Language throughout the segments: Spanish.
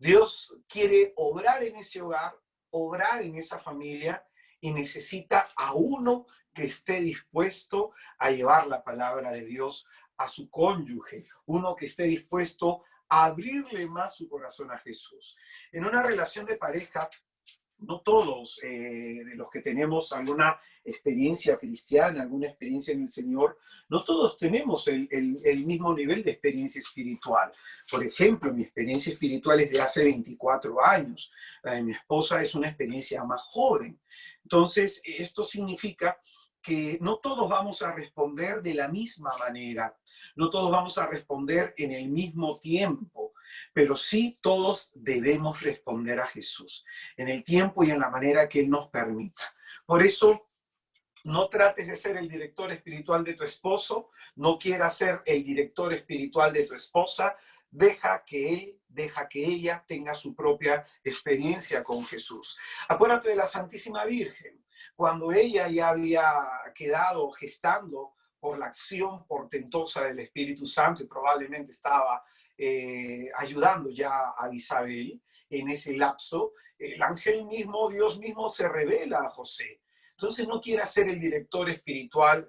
Dios quiere obrar en ese hogar, obrar en esa familia y necesita a uno que esté dispuesto a llevar la palabra de Dios a su cónyuge, uno que esté dispuesto a abrirle más su corazón a Jesús. En una relación de pareja, no todos de los que tenemos alguna experiencia cristiana, alguna experiencia en el Señor, no todos tenemos el mismo nivel de experiencia espiritual. Por ejemplo, mi experiencia espiritual es de hace 24 años. La de mi esposa es una experiencia más joven. Entonces, esto significa que no todos vamos a responder de la misma manera, no todos vamos a responder en el mismo tiempo, pero sí todos debemos responder a Jesús en el tiempo y en la manera que Él nos permita. Por eso, no trates de ser el director espiritual de tu esposo, no quieras ser el director espiritual de tu esposa, deja que ella tenga su propia experiencia con Jesús. Acuérdate de la Santísima Virgen, cuando ella ya había quedado gestando por la acción portentosa del Espíritu Santo y probablemente estaba ayudando ya a Isabel en ese lapso, el ángel mismo, Dios mismo, se revela a José. Entonces no quieras ser el director espiritual,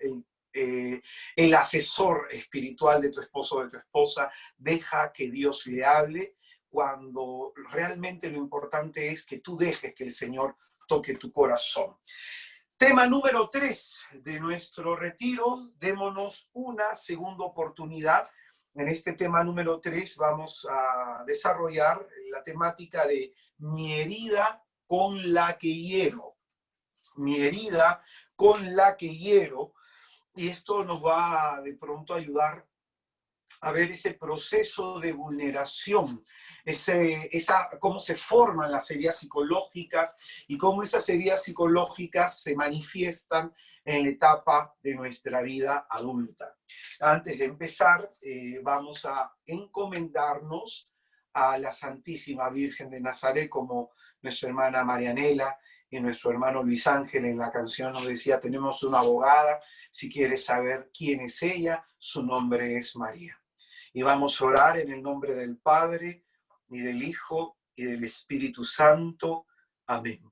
el asesor espiritual de tu esposo o de tu esposa. Deja que Dios le hable cuando realmente lo importante es que tú dejes que el Señor toque tu corazón. Tema número 3 de nuestro retiro, démonos una segunda oportunidad. En este tema número 3 vamos a desarrollar la temática de mi herida con la que hiero. Mi herida con la que hiero, y esto nos va de pronto a ayudar a ver ese proceso de vulneración, cómo se forman las heridas psicológicas y cómo esas heridas psicológicas se manifiestan en la etapa de nuestra vida adulta. Antes de empezar, vamos a encomendarnos a la Santísima Virgen de Nazaret, como nuestra hermana Marianela y nuestro hermano Luis Ángel en la canción nos decía, tenemos una abogada, si quieres saber quién es ella, su nombre es María. Y vamos a orar en el nombre del Padre, y del Hijo, y del Espíritu Santo. Amén.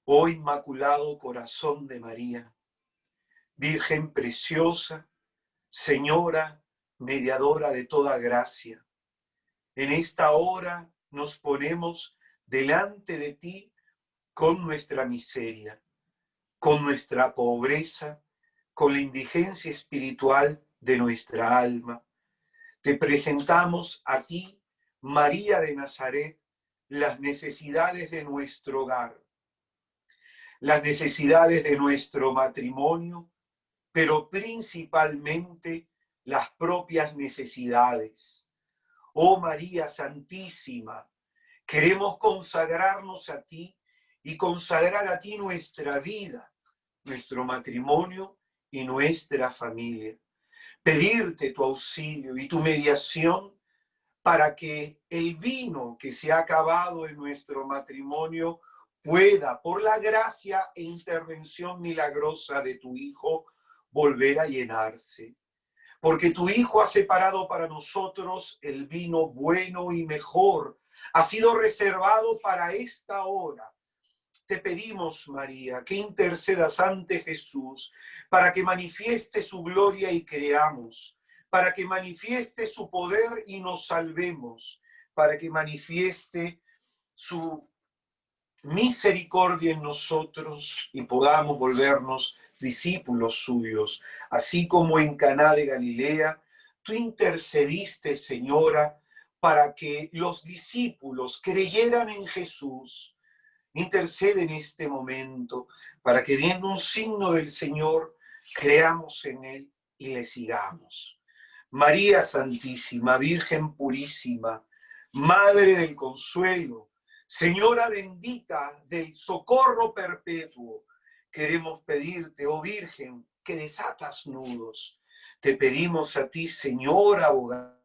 Oh Inmaculado Corazón de María, Virgen preciosa, Señora, mediadora de toda gracia, en esta hora nos ponemos delante de ti con nuestra miseria, con nuestra pobreza, con la indigencia espiritual de nuestra alma. Te presentamos a ti, María de Nazaret, las necesidades de nuestro hogar, las necesidades de nuestro matrimonio, pero principalmente las propias necesidades. Oh María Santísima, queremos consagrarnos a ti y consagrar a ti nuestra vida, nuestro matrimonio y nuestra familia. Pedirte tu auxilio y tu mediación para que el vino que se ha acabado en nuestro matrimonio pueda, por la gracia e intervención milagrosa de tu Hijo, volver a llenarse. Porque tu Hijo ha separado para nosotros el vino bueno y mejor, ha sido reservado para esta hora. Te pedimos, María, que intercedas ante Jesús para que manifieste su gloria y creamos, para que manifieste su poder y nos salvemos, para que manifieste su misericordia en nosotros y podamos volvernos discípulos suyos. Así como en Caná de Galilea, tú intercediste, Señora, para que los discípulos creyeran en Jesús. Intercede en este momento para que viendo un signo del Señor, creamos en Él y le sigamos. María Santísima, Virgen purísima, Madre del Consuelo, Señora bendita del socorro perpetuo, queremos pedirte, oh Virgen, que desatas nudos. Te pedimos a ti, Señora abogada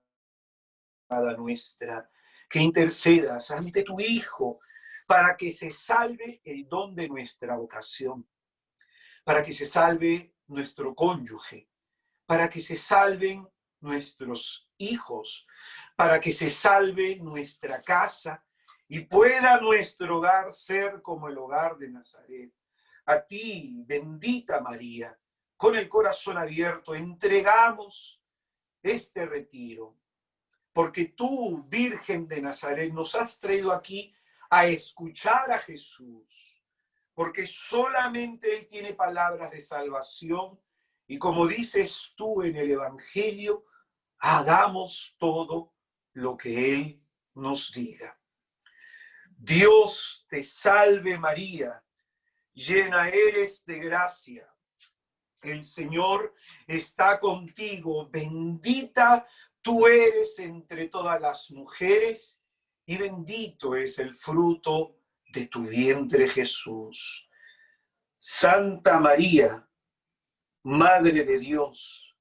nuestra, que intercedas ante tu Hijo, para que se salve el don de nuestra vocación, para que se salve nuestro cónyuge, para que se salven nuestros hijos, para que se salve nuestra casa y pueda nuestro hogar ser como el hogar de Nazaret. A ti, bendita María, con el corazón abierto, entregamos este retiro, porque tú, Virgen de Nazaret, nos has traído aquí a escuchar a Jesús, porque solamente Él tiene palabras de salvación, y como dices tú en el Evangelio, hagamos todo lo que Él nos diga. Dios te salve María, llena eres de gracia. El Señor está contigo, bendita tú eres entre todas las mujeres y bendito es el fruto de tu vientre Jesús. Santa María, Madre de Dios,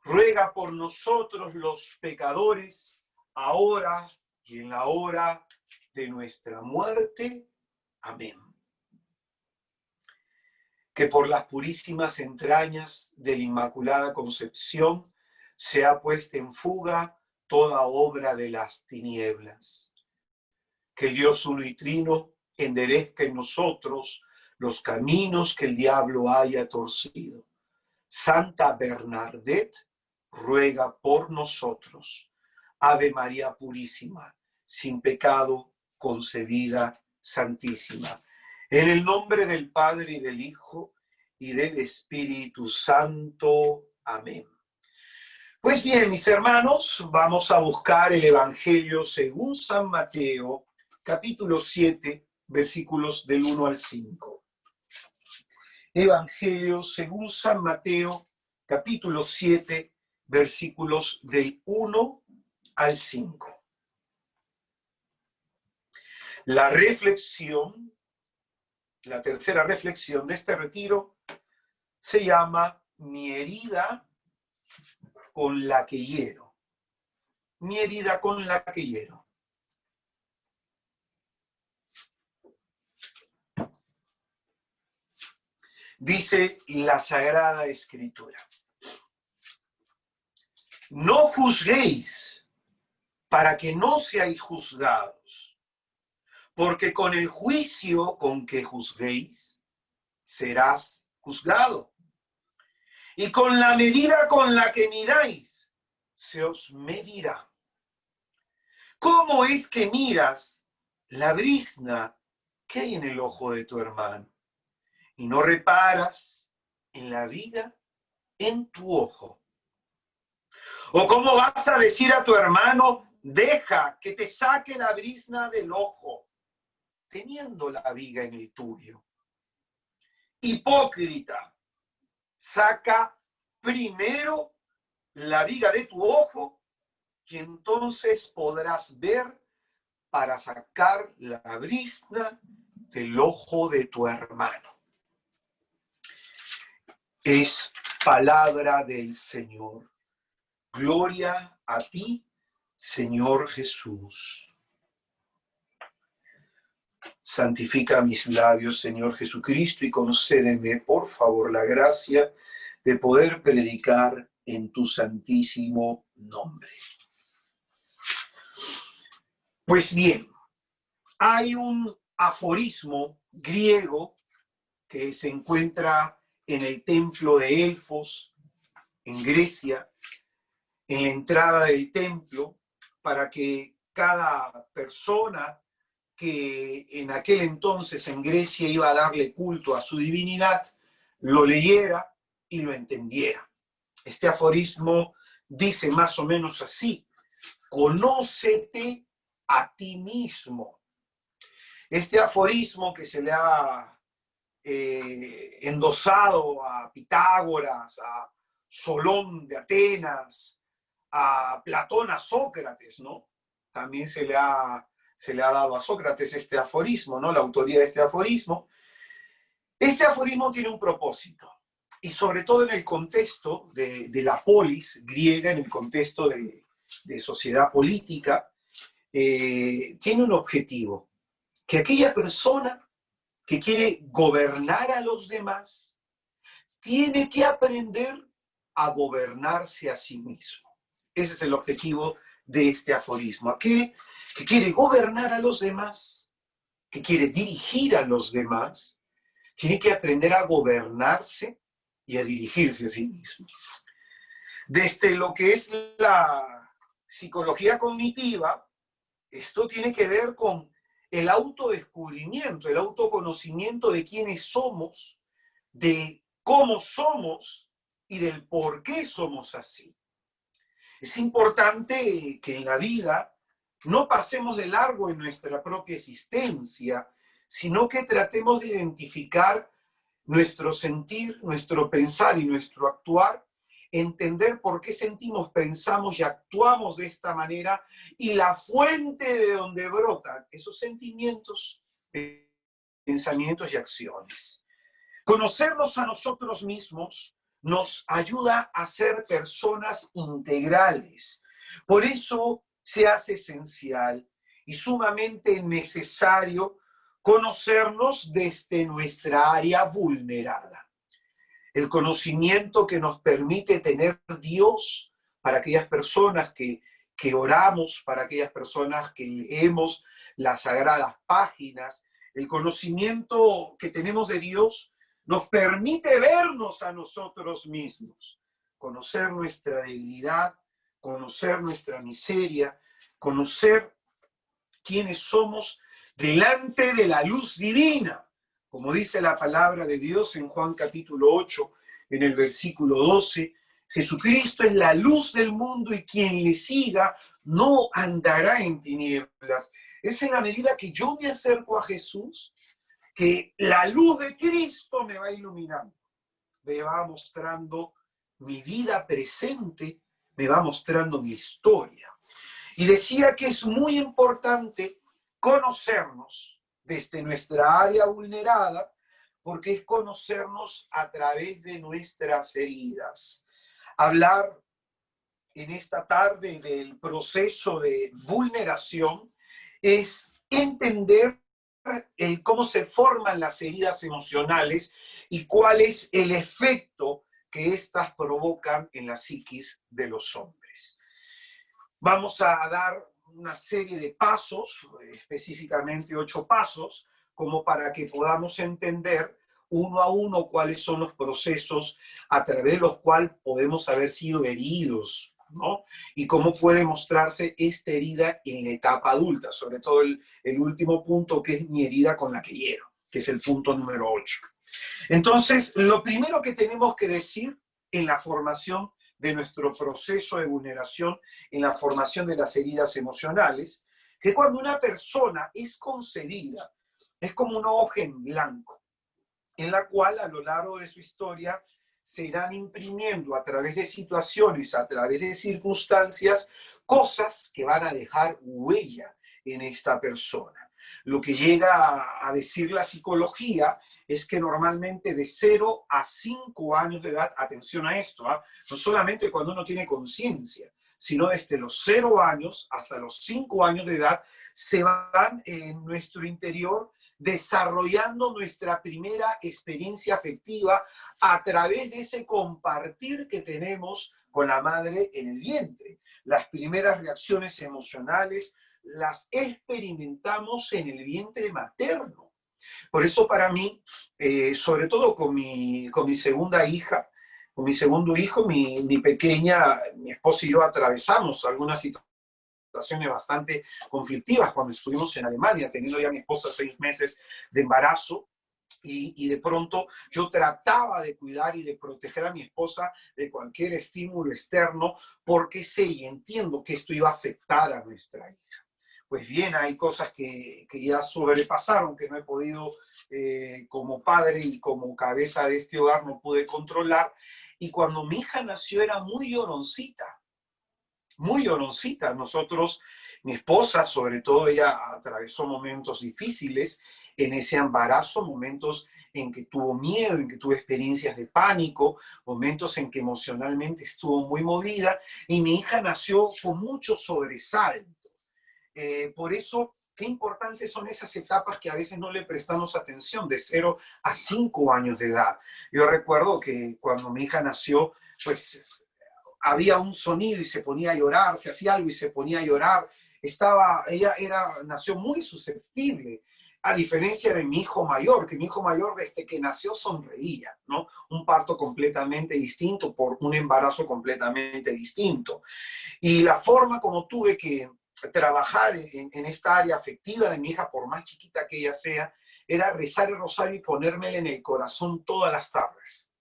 ruega por nosotros los pecadores, ahora y en la hora de nuestra muerte. Amén. Que por las purísimas entrañas de la Inmaculada Concepción sea puesta en fuga toda obra de las tinieblas. Que Dios uno y trino enderezca en nosotros los caminos que el diablo haya torcido. Santa Bernadette, ruega por nosotros. Ave María Purísima, sin pecado concebida, Santísima. En el nombre del Padre y del Hijo y del Espíritu Santo. Amén. Pues bien, mis hermanos, vamos a buscar el Evangelio según San Mateo, capítulo 7, versículos del 1 al 5. Evangelio según San Mateo, capítulo 7, versículos del 1 al 5. La reflexión, la tercera reflexión de este retiro se llama Mi herida con la que hiero. Mi herida con la que hiero. Dice la Sagrada Escritura: no juzguéis para que no seáis juzgados, porque con el juicio con que juzguéis serás juzgado, y con la medida con la que midáis se os medirá. ¿Cómo es que miras la brizna que hay en el ojo de tu hermano y no reparas en la viga en tu ojo? ¿O cómo vas a decir a tu hermano, deja que te saque la brizna del ojo, teniendo la viga en el tuyo? Hipócrita, saca primero la viga de tu ojo y entonces podrás ver para sacar la brizna del ojo de tu hermano. Es palabra del Señor. Gloria a ti, Señor Jesús. Santifica mis labios, Señor Jesucristo, y concédeme, por favor, la gracia de poder predicar en tu santísimo nombre. Pues bien, hay un aforismo griego que se encuentra en el templo de Elfos, en Grecia, en la entrada del templo, para que cada persona que en aquel entonces en Grecia iba a darle culto a su divinidad, lo leyera y lo entendiera. Este aforismo dice más o menos así: conócete a ti mismo. Este aforismo que se le ha endosado a Pitágoras, a Solón de Atenas, a Platón, a Sócrates, ¿no? También se le ha dado a Sócrates este aforismo, ¿no? La autoría de este aforismo. Este aforismo tiene un propósito, y sobre todo en el contexto de la polis griega, en el contexto de sociedad política, tiene un objetivo: que aquella persona que quiere gobernar a los demás tiene que aprender a gobernarse a sí mismo. Ese es el objetivo de este aforismo. Aquel que quiere gobernar a los demás, que quiere dirigir a los demás, tiene que aprender a gobernarse y a dirigirse a sí mismo. Desde lo que es la psicología cognitiva, esto tiene que ver con el autodescubrimiento, el autoconocimiento de quiénes somos, de cómo somos y del por qué somos así. Es importante que en la vida no pasemos de largo en nuestra propia existencia, sino que tratemos de identificar nuestro sentir, nuestro pensar y nuestro actuar, entender por qué sentimos, pensamos y actuamos de esta manera y la fuente de donde brotan esos sentimientos, pensamientos y acciones. Conocernos a nosotros mismos nos ayuda a ser personas integrales. Por eso se hace esencial y sumamente necesario conocernos desde nuestra área vulnerada. El conocimiento que nos permite tener Dios para aquellas personas que oramos, para aquellas personas que leemos las sagradas páginas, el conocimiento que tenemos de Dios nos permite vernos a nosotros mismos, conocer nuestra debilidad, conocer nuestra miseria, conocer quiénes somos delante de la luz divina, como dice la palabra de Dios en Juan capítulo 8, en el versículo 12, Jesucristo es la luz del mundo y quien le siga no andará en tinieblas. Es en la medida que yo me acerco a Jesús que la luz de Cristo me va iluminando, me va mostrando mi vida presente, me va mostrando mi historia. Y decía que es muy importante conocernos desde nuestra área vulnerada, porque es conocernos a través de nuestras heridas. Hablar en esta tarde del proceso de vulneración es entender cómo se forman las heridas emocionales y cuál es el efecto que éstas provocan en la psiquis de los hombres. Vamos a dar una serie de pasos, específicamente 8 pasos, como para que podamos entender uno a uno cuáles son los procesos a través de los cuales podemos haber sido heridos, ¿no? Y cómo puede mostrarse esta herida en la etapa adulta, sobre todo el último punto, que es mi herida con la que hiero, que es el punto número 8. Entonces, lo primero que tenemos que decir en la formación de nuestro proceso de vulneración, en la formación de las heridas emocionales, que cuando una persona es concebida, es como una hoja en blanco, en la cual a lo largo de su historia se irán imprimiendo a través de situaciones, a través de circunstancias, cosas que van a dejar huella en esta persona. Lo que llega a decir la psicología es que normalmente de 0 a 5 años de edad, atención a esto, no solamente cuando uno tiene conciencia, sino desde los 0 años hasta los 5 años de edad, se van en nuestro interior desarrollando nuestra primera experiencia afectiva a través de ese compartir que tenemos con la madre en el vientre. Las primeras reacciones emocionales las experimentamos en el vientre materno. Por eso para mí, sobre todo con mi segunda hija, con mi segundo hijo, mi pequeña, mi esposa y yo atravesamos algunas situaciones bastante conflictivas cuando estuvimos en Alemania, teniendo ya a mi esposa 6 meses de embarazo. Y de pronto yo trataba de cuidar y de proteger a mi esposa de cualquier estímulo externo, porque sé y entiendo que esto iba a afectar a nuestra hija. Pues bien, hay cosas que ya sobrepasaron, que no he podido, como padre y como cabeza de este hogar, no pude controlar. Y cuando mi hija nació era muy lloroncita, muy lloroncita. Nosotros, mi esposa, sobre todo, ella atravesó momentos difíciles en ese embarazo, momentos en que tuvo miedo, en que tuvo experiencias de pánico, momentos en que emocionalmente estuvo muy movida, y mi hija nació con mucho sobresalto. Por eso, qué importantes son esas etapas que a veces no le prestamos atención, de 0 a 5 años de edad. Yo recuerdo que cuando mi hija nació, pues había un sonido y se ponía a llorar, se hacía algo y se ponía a llorar. Nació muy susceptible, a diferencia de mi hijo mayor, que mi hijo mayor desde que nació sonreía, ¿no? Un parto completamente distinto por un embarazo completamente distinto. Y la forma como tuve que trabajar en esta área afectiva de mi hija, por más chiquita que ella sea, era rezar el rosario y ponérmela en el corazón todas las tardes.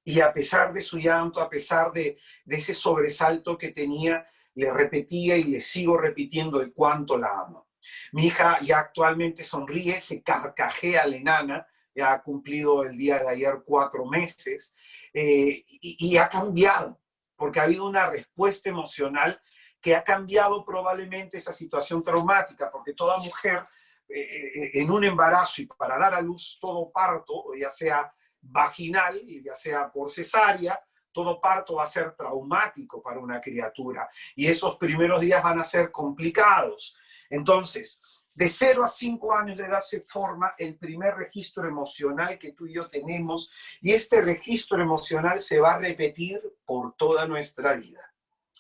Y a pesar de su llanto, a pesar de ese sobresalto que tenía, le repetía y le sigo repitiendo el cuánto la amo. Mi hija ya actualmente sonríe, se carcajea la enana, ya ha cumplido el día de ayer 4 meses, y ha cambiado, porque ha habido una respuesta emocional que ha cambiado probablemente esa situación traumática, porque toda mujer en un embarazo y para dar a luz todo parto, ya sea vaginal, ya sea por cesárea, todo parto va a ser traumático para una criatura y esos primeros días van a ser complicados. Entonces, de 0 a 5 años de edad se forma el primer registro emocional que tú y yo tenemos y este registro emocional se va a repetir por toda nuestra vida.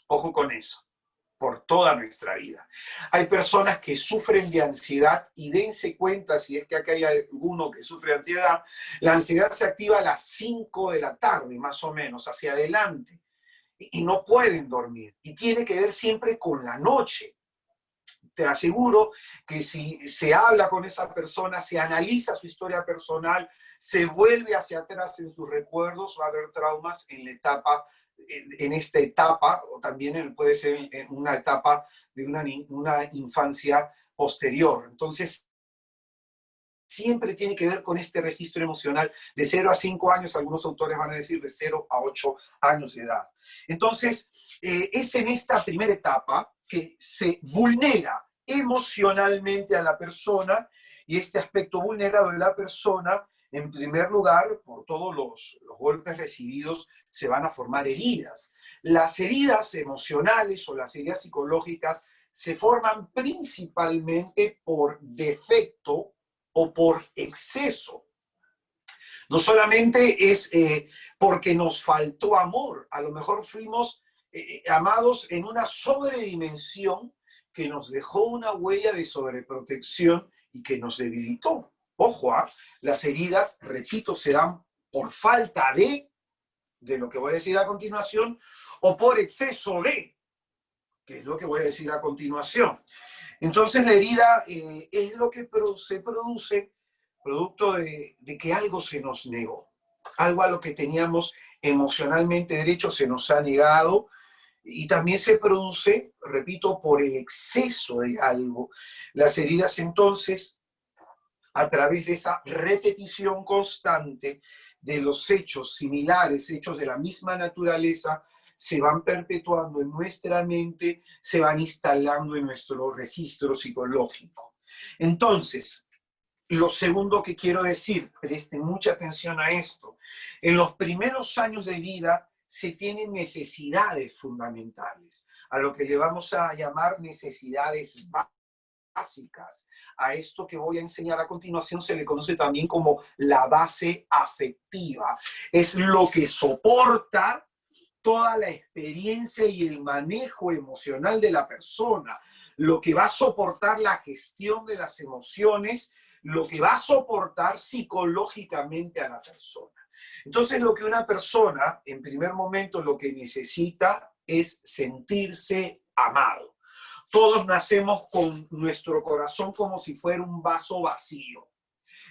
Ojo con eso, por toda nuestra vida. Hay personas que sufren de ansiedad y dense cuenta, si es que acá hay alguno que sufre de ansiedad, la ansiedad se activa a las 5 de la tarde, más o menos, hacia adelante, y no pueden dormir. Y tiene que ver siempre con la noche. Te aseguro que si se habla con esa persona, se analiza su historia personal, se vuelve hacia atrás en sus recuerdos, va a haber traumas en la etapa, en esta etapa, o también puede ser en una etapa de una infancia posterior. Entonces, siempre tiene que ver con este registro emocional de 0 a 5 años, algunos autores van a decir de 0 a 8 años de edad. Entonces, es en esta primera etapa que se vulnera emocionalmente a la persona y este aspecto vulnerado de la persona, en primer lugar, por todos los golpes recibidos, se van a formar heridas. Las heridas emocionales o las heridas psicológicas se forman principalmente por defecto o por exceso. No solamente es porque nos faltó amor, a lo mejor fuimos amados en una sobredimensión que nos dejó una huella de sobreprotección y que nos debilitó. Ojo, las heridas, repito, se dan por falta de lo que voy a decir a continuación, o por exceso de, que es lo que voy a decir a continuación. Entonces la herida es lo que se produce producto de que algo se nos negó, algo a lo que teníamos emocionalmente derecho se nos ha negado y también se produce, repito, por el exceso de algo. Las heridas entonces, a través de esa repetición constante de los hechos similares, hechos de la misma naturaleza, se van perpetuando en nuestra mente, se van instalando en nuestro registro psicológico. Entonces, lo segundo que quiero decir, presten mucha atención a esto, en los primeros años de vida se tienen necesidades fundamentales, a lo que le vamos a llamar necesidades básicas. A esto que voy a enseñar a continuación se le conoce también como la base afectiva. Es lo que soporta toda la experiencia y el manejo emocional de la persona, lo que va a soportar la gestión de las emociones, lo que va a soportar psicológicamente a la persona. Entonces, lo que una persona, en primer momento, lo que necesita es sentirse amado. Todos nacemos con nuestro corazón como si fuera un vaso vacío,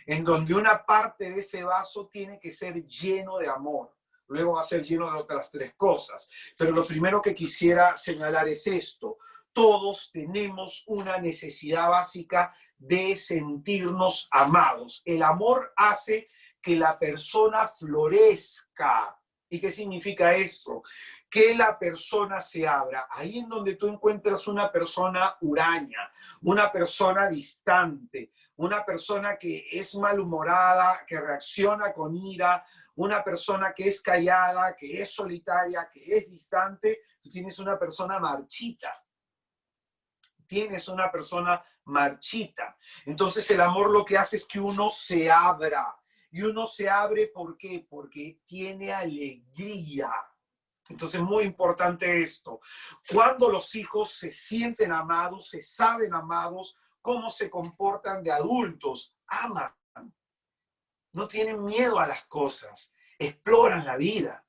en donde una parte de ese vaso tiene que ser lleno de amor. Luego va a ser lleno de otras 3 cosas. Pero lo primero que quisiera señalar es esto. Todos tenemos una necesidad básica de sentirnos amados. El amor hace que la persona florezca. ¿Y qué significa esto? Que la persona se abra. Ahí en donde tú encuentras una persona huraña, una persona distante, una persona que es malhumorada, que reacciona con ira, una persona que es callada, que es solitaria, que es distante, tú tienes una persona marchita. Tienes una persona marchita. Entonces el amor lo que hace es que uno se abra. Y uno se abre, ¿por qué? Porque tiene alegría. Entonces, muy importante esto. Cuando los hijos se sienten amados, se saben amados, cómo se comportan de adultos, aman, no tienen miedo a las cosas, exploran la vida.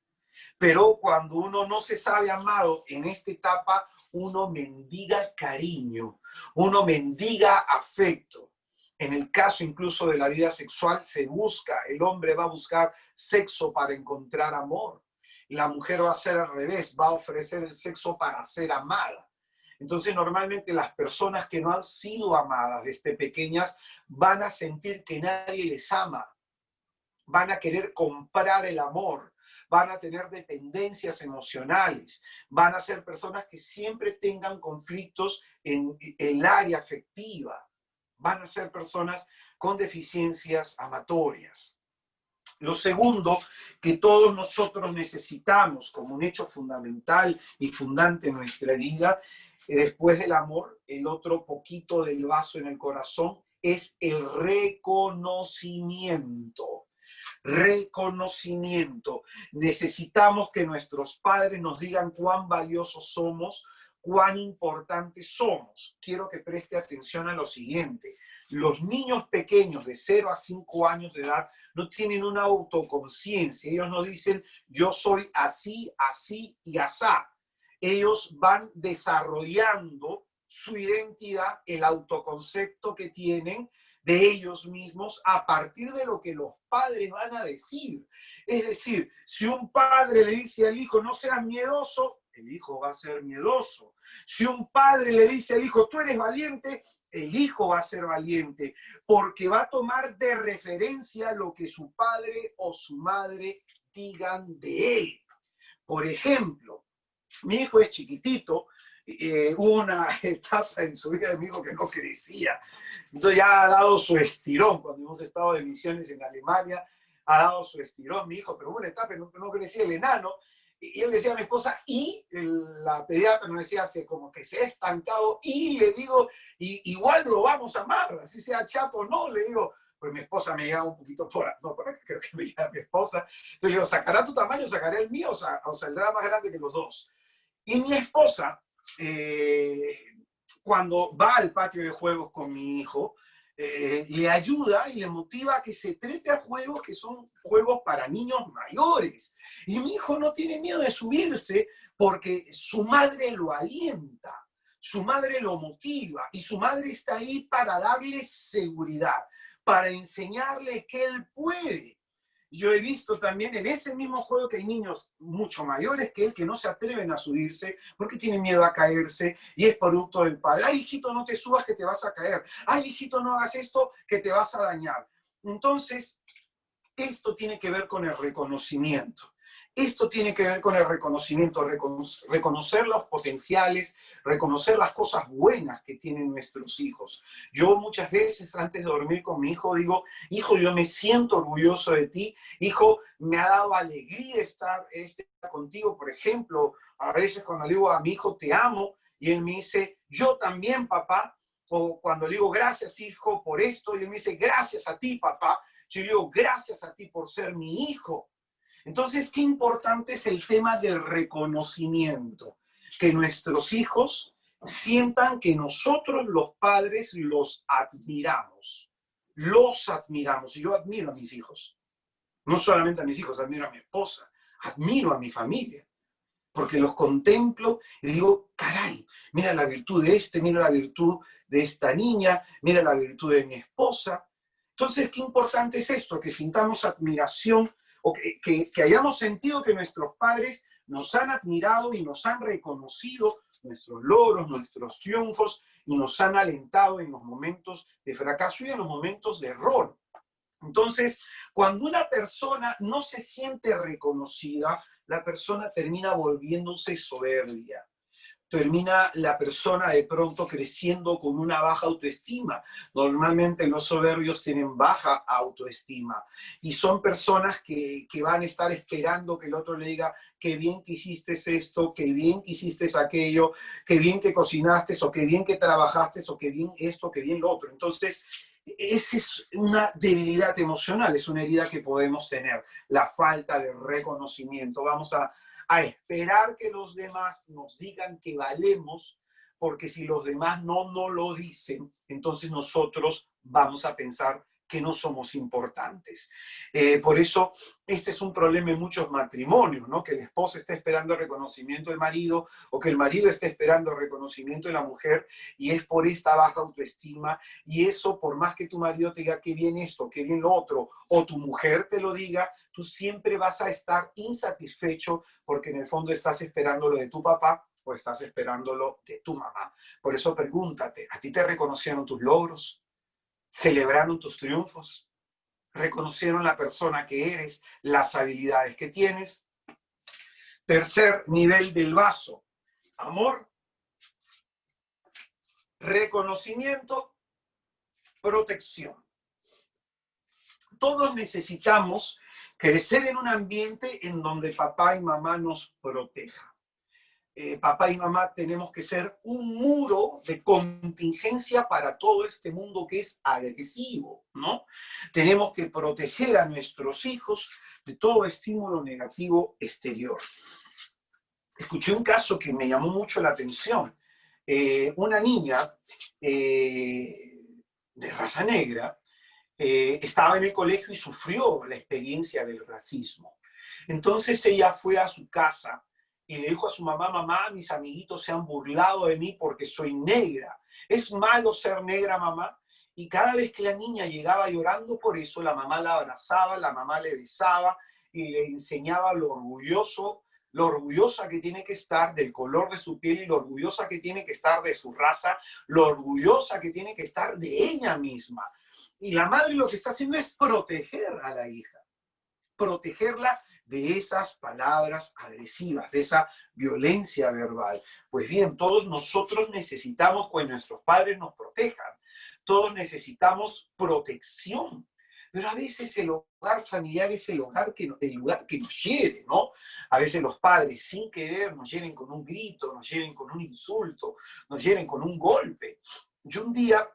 Pero cuando uno no se sabe amado en esta etapa, uno mendiga cariño, uno mendiga afecto. En el caso incluso de la vida sexual, se busca, el hombre va a buscar sexo para encontrar amor. La mujer va a hacer al revés, va a ofrecer el sexo para ser amada. Entonces, normalmente las personas que no han sido amadas desde pequeñas van a sentir que nadie les ama, van a querer comprar el amor, van a tener dependencias emocionales, van a ser personas que siempre tengan conflictos en el área afectiva, van a ser personas con deficiencias amatorias. Lo segundo que todos nosotros necesitamos como un hecho fundamental y fundante en nuestra vida, después del amor, el otro poquito del vaso en el corazón, es el reconocimiento. Reconocimiento. Necesitamos que nuestros padres nos digan cuán valiosos somos, cuán importantes somos. Quiero que preste atención a lo siguiente. Los niños pequeños de 0 a 5 años de edad no tienen una autoconciencia. Ellos no dicen, yo soy así, así y asá. Ellos van desarrollando su identidad, el autoconcepto que tienen de ellos mismos a partir de lo que los padres van a decir. Es decir, si un padre le dice al hijo, no seas miedoso, el hijo va a ser miedoso. Si un padre le dice al hijo, tú eres valiente, el hijo va a ser valiente, porque va a tomar de referencia lo que su padre o su madre digan de él. Por ejemplo, mi hijo es chiquitito, hubo una etapa en su vida de mi hijo que no crecía. Entonces ya ha dado su estirón. Cuando hemos estado de misiones en Alemania, ha dado su estirón mi hijo, pero hubo una etapa en que no crecía el enano. Y él decía a mi esposa, y la pediatra me decía, como que se ha estancado, y le digo, igual lo vamos a amar, así sea chato o no, le digo, pues mi esposa me lleva un poquito por acá, creo que me lleva mi esposa. Entonces le digo, ¿sacará tu tamaño, sacaré el mío, o saldrá más grande que los dos? Y mi esposa, cuando va al patio de juegos con mi hijo, le ayuda y le motiva a que se trepe a juegos que son juegos para niños mayores. Y mi hijo no tiene miedo de subirse porque su madre lo alienta, su madre lo motiva y su madre está ahí para darle seguridad, para enseñarle que él puede. Yo he visto también en ese mismo juego que hay niños mucho mayores que él que no se atreven a subirse porque tienen miedo a caerse y es producto del padre. Ay, hijito, no te subas que te vas a caer. Ay, hijito, no hagas esto que te vas a dañar. Entonces, esto tiene que ver con el reconocimiento. Esto tiene que ver con el reconocimiento, reconocer los potenciales, reconocer las cosas buenas que tienen nuestros hijos. Yo muchas veces antes de dormir con mi hijo digo, hijo, yo me siento orgulloso de ti, hijo, me ha dado alegría estar contigo. Por ejemplo, a veces cuando le digo a mi hijo, te amo, y él me dice, yo también, papá. O cuando le digo, gracias, hijo, por esto, y él me dice, gracias a ti, papá. Yo le digo, gracias a ti por ser mi hijo. Entonces, qué importante es el tema del reconocimiento. Que nuestros hijos sientan que nosotros, los padres, los admiramos. Los admiramos. Y yo admiro a mis hijos. No solamente a mis hijos, admiro a mi esposa. Admiro a mi familia. Porque los contemplo y digo, caray, mira la virtud de mira la virtud de esta niña, mira la virtud de mi esposa. Entonces, qué importante es esto, que sintamos admiración o que hayamos sentido que nuestros padres nos han admirado y nos han reconocido nuestros logros, nuestros triunfos y nos han alentado en los momentos de fracaso y en los momentos de error. Entonces, cuando una persona no se siente reconocida, la persona termina volviéndose soberbia. Termina la persona de pronto creciendo con una baja autoestima. Normalmente los soberbios tienen baja autoestima y son personas que van a estar esperando que el otro le diga qué bien que hiciste esto, qué bien que hiciste aquello, qué bien que cocinaste o qué bien que trabajaste o qué bien esto, qué bien lo otro. Entonces, esa es una debilidad emocional, es una herida que podemos tener, la falta de reconocimiento. Vamos a a esperar que los demás nos digan que valemos, porque si los demás no nos lo dicen, entonces nosotros vamos a pensar que no somos importantes. Por eso, este es un problema en muchos matrimonios, ¿no? Que la esposa está esperando el reconocimiento del marido o que el marido está esperando el reconocimiento de la mujer, y es por esta baja autoestima. Y eso, por más que tu marido te diga qué bien esto, qué bien lo otro, o tu mujer te lo diga, tú siempre vas a estar insatisfecho porque en el fondo estás esperando lo de tu papá o estás esperándolo de tu mamá. Por eso pregúntate, ¿a ti te reconocieron tus logros? ¿Celebraron tus triunfos? ¿Reconocieron la persona que eres, las habilidades que tienes? Tercer nivel del vaso: amor, reconocimiento, protección. Todos necesitamos crecer en un ambiente en donde papá y mamá nos protejan. Papá y mamá tenemos que ser un muro de contingencia para todo este mundo que es agresivo, ¿no? Tenemos que proteger a nuestros hijos de todo estímulo negativo exterior. Escuché un caso que me llamó mucho la atención. Una niña de raza negra estaba en el colegio y sufrió la experiencia del racismo. Entonces ella fue a su casa y le dijo a su mamá: mamá, mis amiguitos se han burlado de mí porque soy negra. ¿Es malo ser negra, mamá? Y cada vez que la niña llegaba llorando por eso, la mamá la abrazaba, la mamá le besaba y le enseñaba lo orgullosa que tiene que estar del color de su piel y lo orgullosa que tiene que estar de su raza, lo orgullosa que tiene que estar de ella misma. Y la madre lo que está haciendo es proteger a la hija, protegerla de esas palabras agresivas, de esa violencia verbal. Pues bien, todos nosotros necesitamos que nuestros padres nos protejan, todos necesitamos protección, pero a veces el hogar familiar es el lugar que nos hiere, ¿no? A veces los padres, sin querer, nos hieren con un grito, nos hieren con un insulto, nos hieren con un golpe. Yo un día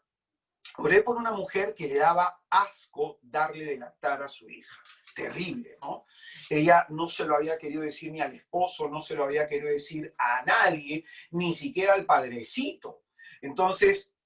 oré por una mujer que le daba asco darle de lactar a su hija. Terrible, ¿no? Ella no se lo había querido decir ni al esposo, no se lo había querido decir a nadie, ni siquiera al padrecito. Entonces,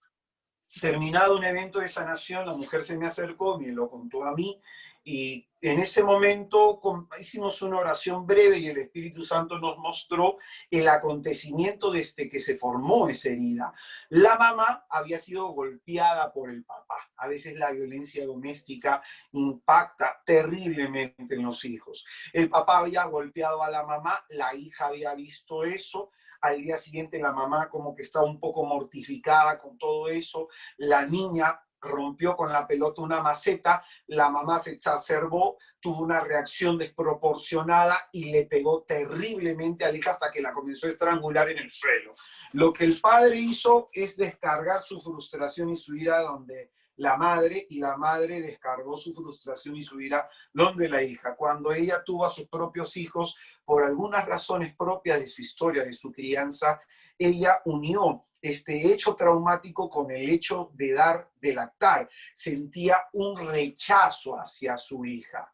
terminado un evento de sanación, la mujer se me acercó, me lo contó a mí, y en ese momento hicimos una oración breve y el Espíritu Santo nos mostró el acontecimiento desde que se formó esa herida. La mamá había sido golpeada por el papá. A veces la violencia doméstica impacta terriblemente en los hijos. El papá había golpeado a la mamá, la hija había visto eso. Al día siguiente la mamá como que estaba un poco mortificada con todo eso. La niña rompió con la pelota una maceta, la mamá se exacerbó, tuvo una reacción desproporcionada y le pegó terriblemente a la hija hasta que la comenzó a estrangular en el suelo. Lo que el padre hizo es descargar su frustración y su ira donde la madre, y la madre descargó su frustración y su ira donde la hija. Cuando ella tuvo a sus propios hijos, por algunas razones propias de su historia, de su crianza, ella unió este hecho traumático con el hecho de lactar. Sentía un rechazo hacia su hija.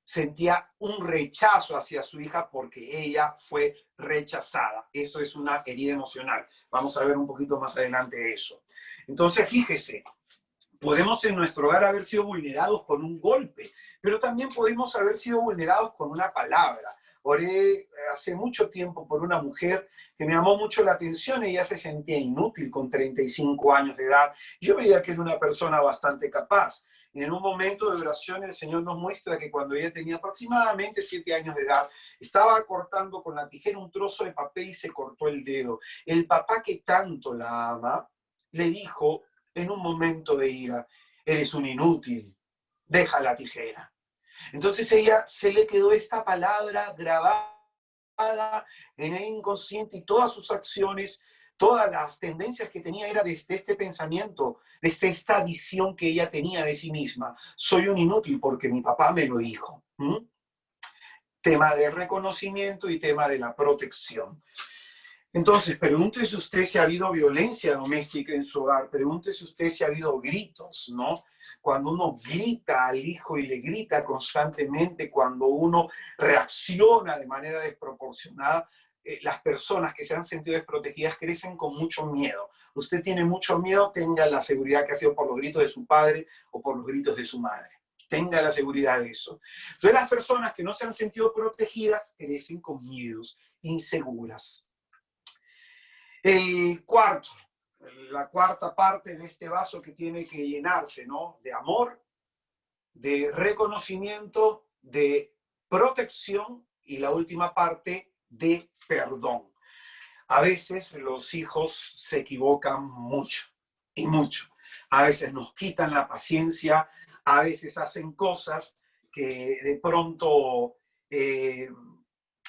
Sentía un rechazo hacia su hija porque ella fue rechazada. Eso es una herida emocional. Vamos a ver un poquito más adelante eso. Entonces, fíjese, podemos en nuestro hogar haber sido vulnerados con un golpe, pero también podemos haber sido vulnerados con una palabra. Oré hace mucho tiempo por una mujer que me llamó mucho la atención. Ella se sentía inútil con 35 años de edad. Yo veía que era una persona bastante capaz. Y en un momento de oración el Señor nos muestra que cuando ella tenía aproximadamente 7 años de edad, estaba cortando con la tijera un trozo de papel y se cortó el dedo. El papá, que tanto la ama, le dijo en un momento de ira: eres un inútil, deja la tijera. Entonces ella se le quedó esta palabra grabada en el inconsciente, y todas sus acciones, todas las tendencias que tenía era desde este pensamiento, desde esta visión que ella tenía de sí misma. Soy un inútil porque mi papá me lo dijo. Tema del reconocimiento y tema de la protección. Entonces, pregúntese usted si ha habido violencia doméstica en su hogar, pregúntese usted si ha habido gritos, ¿no? Cuando uno grita al hijo y le grita constantemente, cuando uno reacciona de manera desproporcionada, las personas que se han sentido desprotegidas crecen con mucho miedo. Usted tiene mucho miedo, tenga la seguridad que ha sido por los gritos de su padre o por los gritos de su madre. Tenga la seguridad de eso. Entonces, las personas que no se han sentido protegidas crecen con miedos, inseguras. La cuarta parte de este vaso que tiene que llenarse, ¿no? De amor, de reconocimiento, de protección y la última parte de perdón. A veces los hijos se equivocan mucho y mucho. A veces nos quitan la paciencia, a veces hacen cosas que de pronto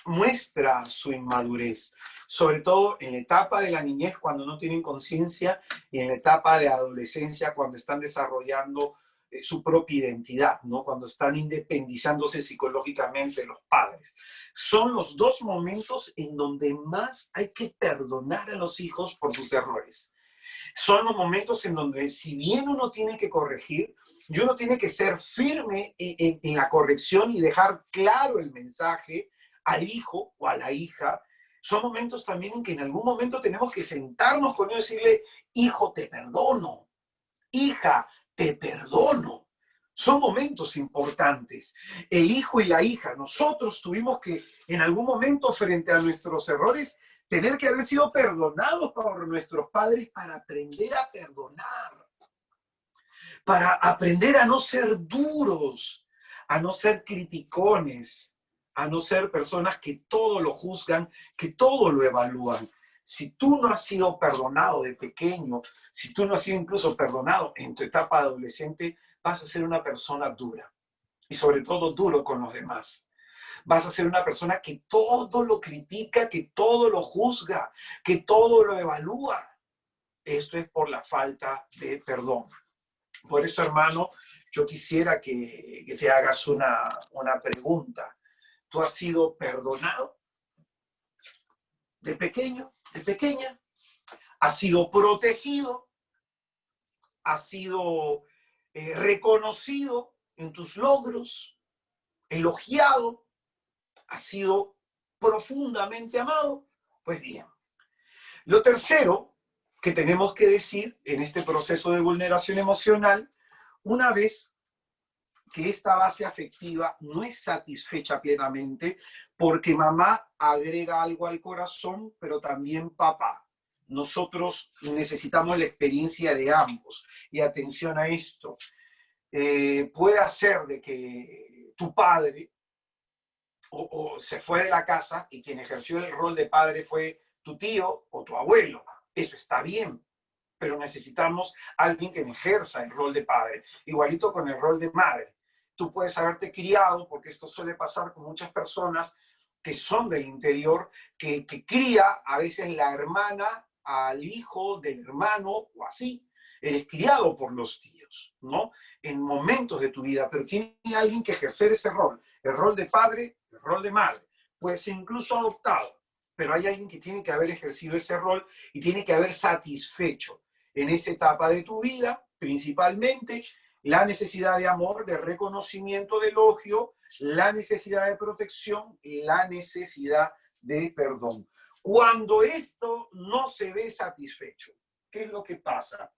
muestra su inmadurez, sobre todo en la etapa de la niñez cuando no tienen conciencia y en la etapa de adolescencia cuando están desarrollando su propia identidad, ¿no? Cuando están independizándose psicológicamente los padres. Son los dos momentos en donde más hay que perdonar a los hijos por sus errores. Son los momentos en donde, si bien uno tiene que corregir, y uno tiene que ser firme en la corrección y dejar claro el mensaje al hijo o a la hija, son momentos también en que en algún momento tenemos que sentarnos con ellos y decirle, hijo, te perdono, hija, te perdono. Son momentos importantes. El hijo y la hija, nosotros tuvimos que en algún momento frente a nuestros errores tener que haber sido perdonados por nuestros padres para aprender a perdonar, para aprender a no ser duros, a no ser criticones, a no ser personas que todo lo juzgan, que todo lo evalúan. Si tú no has sido perdonado de pequeño, si tú no has sido incluso perdonado en tu etapa adolescente, vas a ser una persona dura y sobre todo duro con los demás. Vas a ser una persona que todo lo critica, que todo lo juzga, que todo lo evalúa. Esto es por la falta de perdón. Por eso, hermano, yo quisiera que te hagas una pregunta. ¿Tú has sido perdonado de pequeño, de pequeña? ¿Has sido protegido? ¿Has sido reconocido en tus logros? ¿Elogiado? ¿Has sido profundamente amado? Pues bien. Lo tercero que tenemos que decir en este proceso de vulneración emocional, una vez que esta base afectiva no es satisfecha plenamente, porque mamá agrega algo al corazón, pero también papá. Nosotros necesitamos la experiencia de ambos. Y atención a esto, puede ser de que tu padre o se fue de la casa y quien ejerció el rol de padre fue tu tío o tu abuelo. Eso está bien, pero necesitamos a alguien que ejerza el rol de padre, igualito con el rol de madre. Tú puedes haberte criado, porque esto suele pasar con muchas personas que son del interior, que cría a veces la hermana al hijo del hermano o así. Eres criado por los tíos, ¿no? En momentos de tu vida, pero tiene alguien que ejercer ese rol, el rol de padre, el rol de madre. Puede ser incluso adoptado, pero hay alguien que tiene que haber ejercido ese rol y tiene que haber satisfecho en esa etapa de tu vida, principalmente, la necesidad de amor, de reconocimiento, de elogio, la necesidad de protección, la necesidad de perdón. Cuando esto no se ve satisfecho, ¿qué es lo que pasa?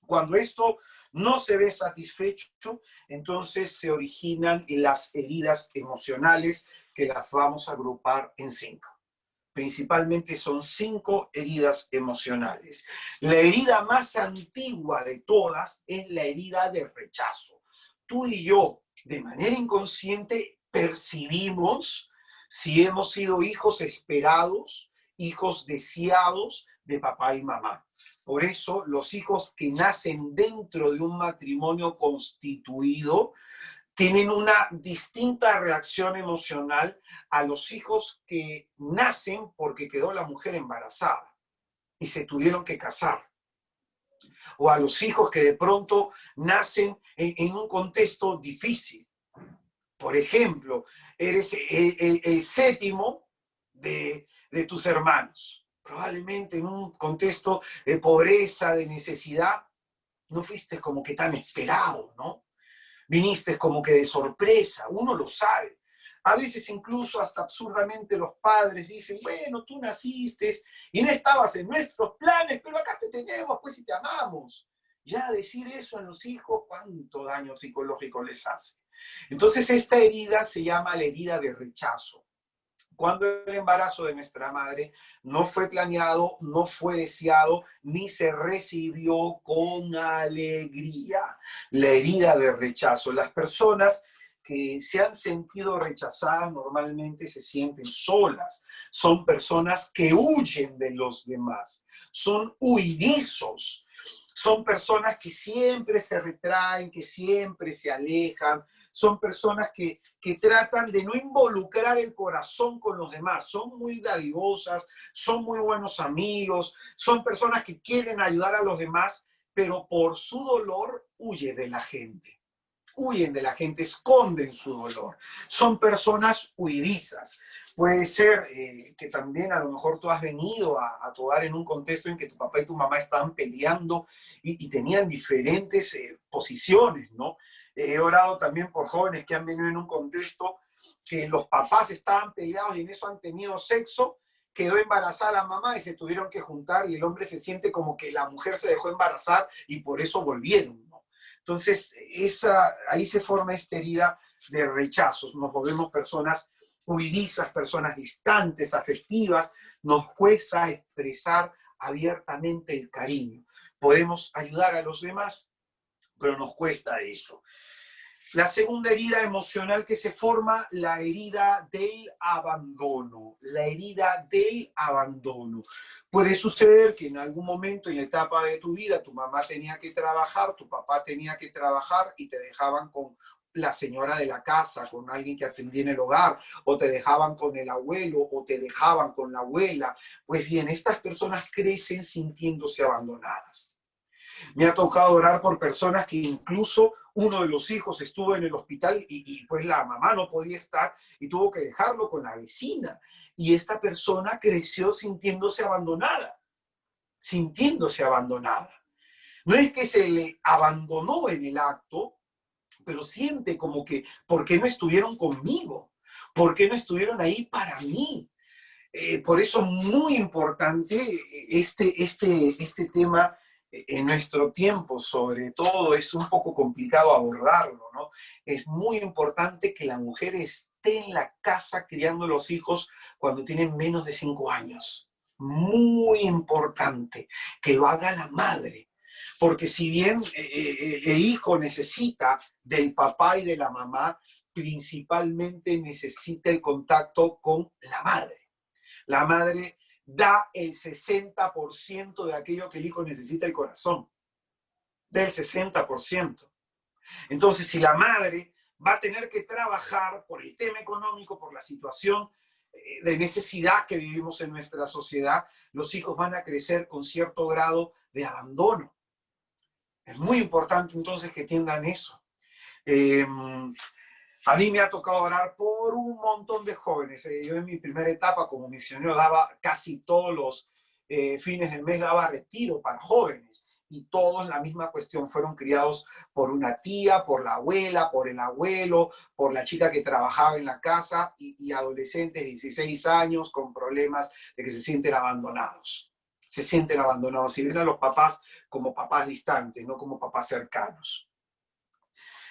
Cuando esto no se ve satisfecho, entonces se originan las heridas emocionales, que las vamos a agrupar en 5. Principalmente son 5 heridas emocionales. La herida más antigua de todas es la herida de rechazo. Tú y yo, de manera inconsciente, percibimos si hemos sido hijos esperados, hijos deseados de papá y mamá. Por eso, los hijos que nacen dentro de un matrimonio constituido tienen una distinta reacción emocional a los hijos que nacen porque quedó la mujer embarazada y se tuvieron que casar. O a los hijos que de pronto nacen en un contexto difícil. Por ejemplo, eres el séptimo de tus hermanos. probablemente en un contexto de pobreza, de necesidad, no fuiste como que tan esperado, ¿no? Viniste como que de sorpresa, uno lo sabe. A veces incluso hasta absurdamente los padres dicen, bueno, tú naciste y no estabas en nuestros planes, pero acá te tenemos, pues, y te amamos. Ya decir eso a los hijos, ¿cuánto daño psicológico les hace? Entonces esta herida se llama la herida de rechazo. Cuando el embarazo de nuestra madre no fue planeado, no fue deseado, ni se recibió con alegría. La herida de rechazo. Las personas que se han sentido rechazadas normalmente se sienten solas. Son personas que huyen de los demás. Son huidizos. Son personas que siempre se retraen, que siempre se alejan. Son personas que tratan de no involucrar el corazón con los demás. Son muy dadivosas, son muy buenos amigos, son personas que quieren ayudar a los demás, pero por su dolor huye de la gente. Huyen de la gente, esconden su dolor. Son personas huidizas. Puede ser que también a lo mejor tú has venido a tu hogar en un contexto en que tu papá y tu mamá estaban peleando y tenían diferentes posiciones, ¿no? He orado también por jóvenes que han venido en un contexto que los papás estaban peleados y en eso han tenido sexo, quedó embarazada la mamá y se tuvieron que juntar y el hombre se siente como que la mujer se dejó embarazar y por eso volvieron, ¿no? Entonces, ahí se forma esta herida de rechazos. Nos volvemos personas huidizas, personas distantes, afectivas. Nos cuesta expresar abiertamente el cariño. Podemos ayudar a los demás, pero nos cuesta eso. La segunda herida emocional que se forma, la herida del abandono. La herida del abandono. Puede suceder que en algún momento en la etapa de tu vida tu mamá tenía que trabajar, tu papá tenía que trabajar y te dejaban con la señora de la casa, con alguien que atendía en el hogar, o te dejaban con el abuelo, o te dejaban con la abuela. Pues bien, estas personas crecen sintiéndose abandonadas. Me ha tocado orar por personas que incluso uno de los hijos estuvo en el hospital y pues la mamá no podía estar y tuvo que dejarlo con la vecina. Y esta persona creció sintiéndose abandonada, sintiéndose abandonada. No es que se le abandonó en el acto, pero siente como que, ¿por qué no estuvieron conmigo? ¿Por qué no estuvieron ahí para mí? Por eso muy importante este tema en nuestro tiempo, sobre todo, es un poco complicado abordarlo, ¿no? Es muy importante que la mujer esté en la casa criando los hijos cuando tienen menos de 5 años. Muy importante que lo haga la madre. Porque si bien el hijo necesita del papá y de la mamá, principalmente necesita el contacto con la madre. La madre da el 60% de aquello que el hijo necesita el corazón. Del 60%. Entonces, si la madre va a tener que trabajar por el tema económico, por la situación de necesidad que vivimos en nuestra sociedad, los hijos van a crecer con cierto grado de abandono. Es muy importante entonces que entiendan eso. A mí me ha tocado orar por un montón de jóvenes. Yo en mi primera etapa como misionero daba casi todos los fines del mes, daba retiro para jóvenes. Y todos la misma cuestión, fueron criados por una tía, por la abuela, por el abuelo, por la chica que trabajaba en la casa y adolescentes de 16 años con problemas de que se sienten abandonados. Se sienten abandonados y ven a los papás como papás distantes, no como papás cercanos.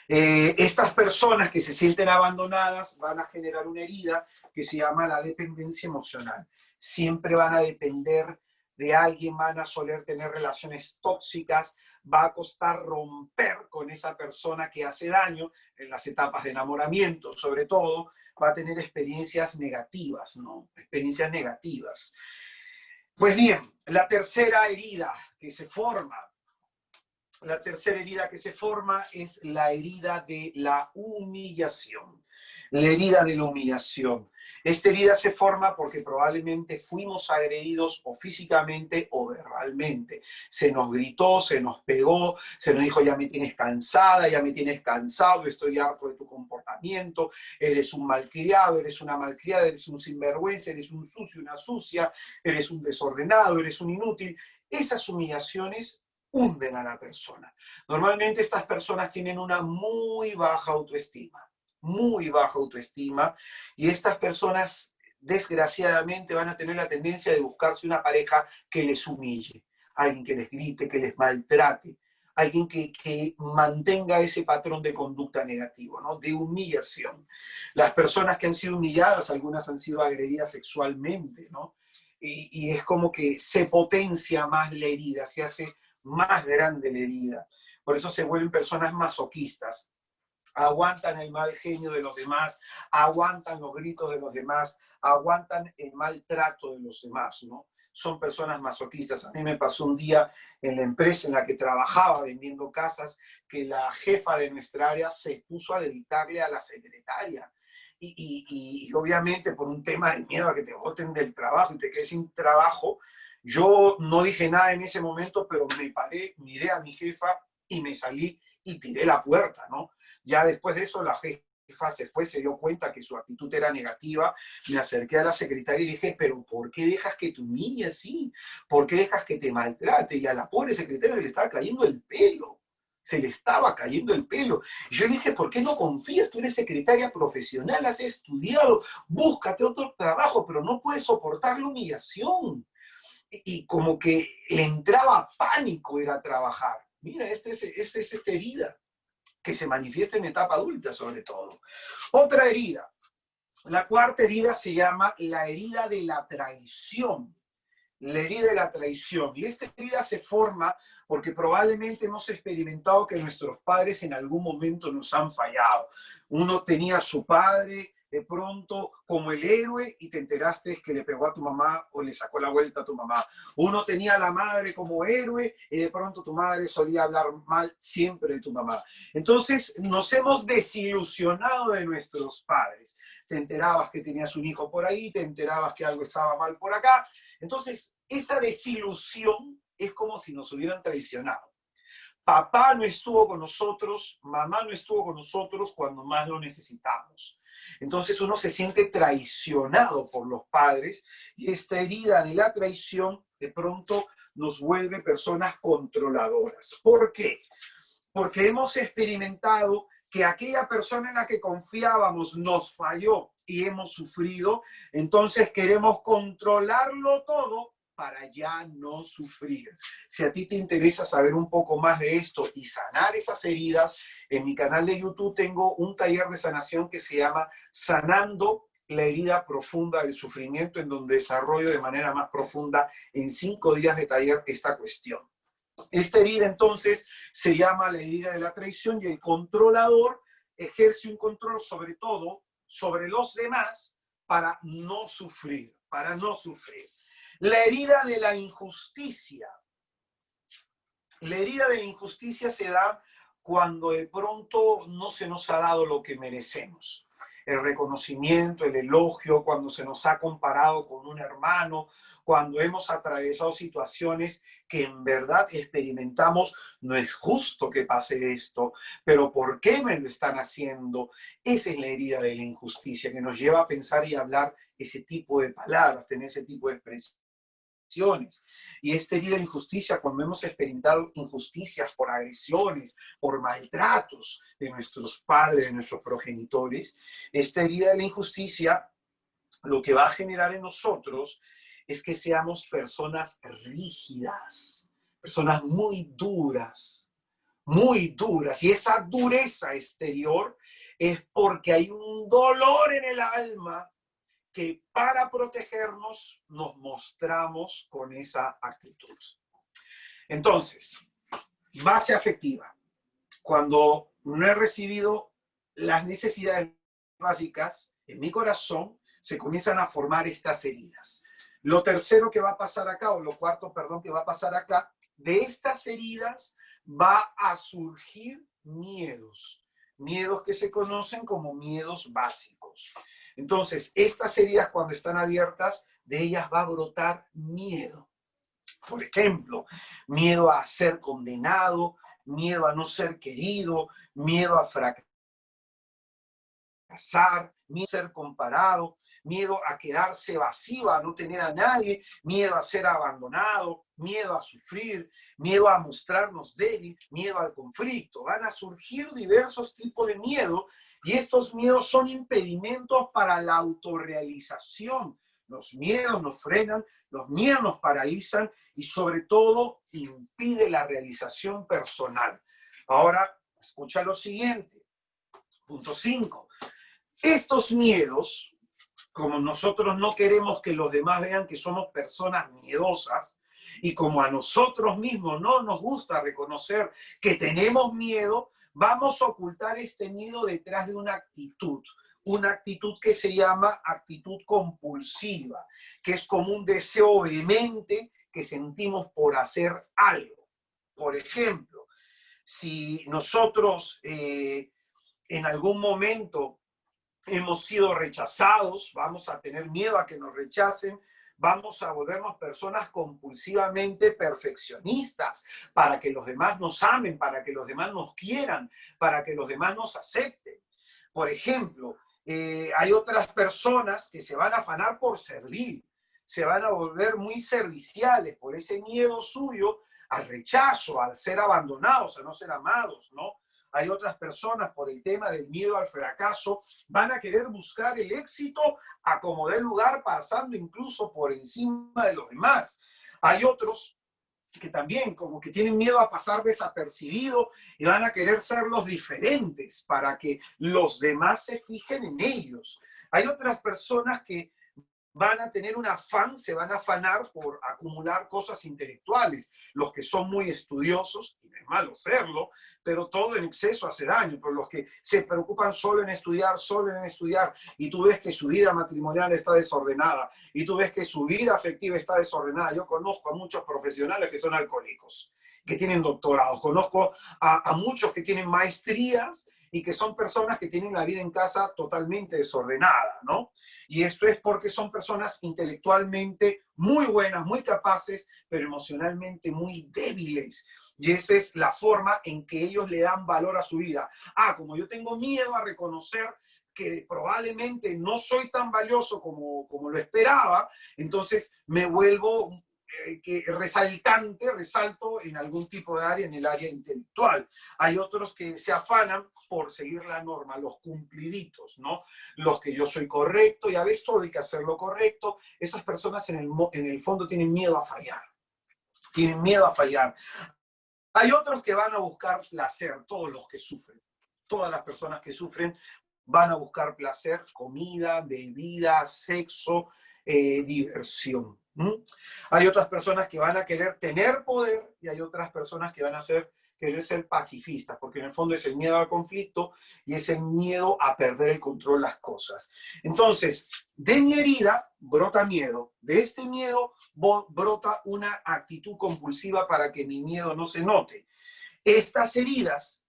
Estas personas que se sienten abandonadas van a generar una herida que se llama la dependencia emocional. Siempre van a depender de alguien, van a soler tener relaciones tóxicas, va a costar romper con esa persona que hace daño en las etapas de enamoramiento, sobre todo, va a tener experiencias negativas, ¿no? Experiencias negativas. Pues bien, la tercera herida que se forma, la tercera herida que se forma es la herida de la humillación. La herida de la humillación. Esta herida se forma porque probablemente fuimos agredidos o físicamente o verbalmente. Se nos gritó, se nos pegó, se nos dijo: ya me tienes cansada, ya me tienes cansado, estoy harto de tu comportamiento, eres un malcriado, eres una malcriada, eres un sinvergüenza, eres un sucio, una sucia, eres un desordenado, eres un inútil. Esas humillaciones hunden a la persona. Normalmente estas personas tienen una muy baja autoestima, y estas personas desgraciadamente van a tener la tendencia de buscarse una pareja que les humille, alguien que les grite, que les maltrate, alguien que mantenga ese patrón de conducta negativo, ¿no? De humillación. Las personas que han sido humilladas, algunas han sido agredidas sexualmente, ¿no? Y es como que se potencia más la herida, se hace más grande la herida. Por eso se vuelven personas masoquistas. Aguantan el mal genio de los demás, aguantan los gritos de los demás, aguantan el maltrato de los demás, ¿no? Son personas masoquistas. A mí me pasó un día en la empresa en la que trabajaba vendiendo casas, que la jefa de nuestra área se puso a gritarle a la secretaria. Y obviamente por un tema de miedo a que te boten del trabajo y te quedes sin trabajo, yo no dije nada en ese momento, pero me paré, miré a mi jefa y me salí y tiré la puerta, ¿no? Ya después de eso la jefa se fue, se dio cuenta que su actitud era negativa. Me acerqué a la secretaria y le dije: pero ¿por qué dejas que te humille así? ¿Por qué dejas que te maltrate? Y a la pobre secretaria le estaba cayendo el pelo. Se le estaba cayendo el pelo. Y yo le dije: ¿por qué no confías? Tú eres secretaria profesional, has estudiado, búscate otro trabajo, pero no puedes soportar la humillación. Y como que le entraba pánico ir a trabajar. Mira, esta es esta herida que se manifiesta en etapa adulta sobre todo. Otra herida, la cuarta herida, se llama la herida de la traición. La herida de la traición. Y esta herida se forma porque probablemente hemos experimentado que nuestros padres en algún momento nos han fallado. Uno tenía a su padre de pronto como el héroe y te enteraste que le pegó a tu mamá o le sacó la vuelta a tu mamá. Uno tenía a la madre como héroe y de pronto tu madre solía hablar mal siempre de tu mamá. Entonces nos hemos desilusionado de nuestros padres. Te enterabas que tenías un hijo por ahí, te enterabas que algo estaba mal por acá. Entonces esa desilusión es como si nos hubieran traicionado. Papá no estuvo con nosotros, mamá no estuvo con nosotros cuando más lo necesitamos. Entonces uno se siente traicionado por los padres, y esta herida de la traición de pronto nos vuelve personas controladoras. ¿Por qué? Porque hemos experimentado que aquella persona en la que confiábamos nos falló y hemos sufrido. Entonces queremos controlarlo todo para ya no sufrir. Si a ti te interesa saber un poco más de esto y sanar esas heridas, en mi canal de YouTube tengo un taller de sanación que se llama Sanando la herida profunda del sufrimiento, en donde desarrollo de manera más profunda en 5 días de taller esta cuestión. Esta herida entonces se llama la herida de la traición, y el controlador ejerce un control sobre todo sobre los demás para no sufrir, para no sufrir. La herida de la injusticia. La herida de la injusticia se da cuando de pronto no se nos ha dado lo que merecemos. El reconocimiento, el elogio, cuando se nos ha comparado con un hermano, cuando hemos atravesado situaciones que en verdad experimentamos: no es justo que pase esto, pero ¿por qué me lo están haciendo? Esa es la herida de la injusticia, que nos lleva a pensar y a hablar ese tipo de palabras, tener ese tipo de expresiones. Y esta herida de injusticia, cuando hemos experimentado injusticias por agresiones, por maltratos de nuestros padres, de nuestros progenitores, esta herida de la injusticia lo que va a generar en nosotros es que seamos personas rígidas, personas muy duras, muy duras. Y esa dureza exterior es porque hay un dolor en el alma que para protegernos nos mostramos con esa actitud. Entonces, base afectiva. Cuando no he recibido las necesidades básicas en mi corazón, se comienzan a formar estas heridas. Lo tercero que va a pasar acá, o lo cuarto, perdón, que va a pasar acá, de estas heridas va a surgir miedos. miedos que se conocen como miedos básicos. Entonces, estas heridas cuando están abiertas, de ellas va a brotar miedo. Por ejemplo, miedo a ser condenado, miedo a no ser querido, miedo a fracasar, miedo a ser comparado, miedo a quedarse vacío, a no tener a nadie, miedo a ser abandonado, miedo a sufrir, miedo a mostrarnos débil, miedo al conflicto. Van a surgir diversos tipos de miedo y estos miedos son impedimentos para la autorrealización. Los miedos nos frenan, los miedos nos paralizan y sobre todo impide la realización personal. Ahora, escucha lo siguiente. Punto 5. Estos miedos, como nosotros no queremos que los demás vean que somos personas miedosas y como a nosotros mismos no nos gusta reconocer que tenemos miedo, vamos a ocultar este miedo detrás de una actitud que se llama actitud compulsiva, que es como un deseo vehemente que sentimos por hacer algo. Por ejemplo, si nosotros en algún momento hemos sido rechazados, vamos a tener miedo a que nos rechacen, vamos a volvernos personas compulsivamente perfeccionistas para que los demás nos amen, para que los demás nos quieran, para que los demás nos acepten. Por ejemplo, hay otras personas que se van a afanar por servir, se van a volver muy serviciales por ese miedo suyo al rechazo, al ser abandonados, a no ser amados, ¿no? Hay otras personas por el tema del miedo al fracaso, van a querer buscar el éxito a como dé lugar, pasando incluso por encima de los demás. Hay otros que también como que tienen miedo a pasar desapercibido y van a querer ser los diferentes para que los demás se fijen en ellos. Hay otras personas que van a tener un afán, se van a afanar por acumular cosas intelectuales. Los que son muy estudiosos, y no es malo serlo, pero todo en exceso hace daño. Pero los que se preocupan solo en estudiar, y tú ves que su vida matrimonial está desordenada, y tú ves que su vida afectiva está desordenada. Yo conozco a muchos profesionales que son alcohólicos, que tienen doctorados. Conozco a muchos que tienen maestrías y que son personas que tienen la vida en casa totalmente desordenada, ¿no? Y esto es porque son personas intelectualmente muy buenas, muy capaces, pero emocionalmente muy débiles. Y esa es la forma en que ellos le dan valor a su vida. Como yo tengo miedo a reconocer que probablemente no soy tan valioso como lo esperaba, entonces me vuelvo resalto en algún tipo de área, en el área intelectual. Hay otros que se afanan por seguir la norma, los cumpliditos, ¿no? Los que yo soy correcto, ya ves, todo hay que hacerlo correcto. Esas personas en el fondo tienen miedo a fallar. Tienen miedo a fallar. Hay otros que van a buscar placer, todos los que sufren. Todas las personas que sufren van a buscar placer, comida, bebida, sexo, diversión. Hay otras personas que van a querer tener poder y hay otras personas que van a querer ser pacifistas, porque en el fondo es el miedo al conflicto y es el miedo a perder el control de las cosas. Entonces, de mi herida brota miedo, de este miedo brota una actitud compulsiva para que mi miedo no se note. Estas heridas,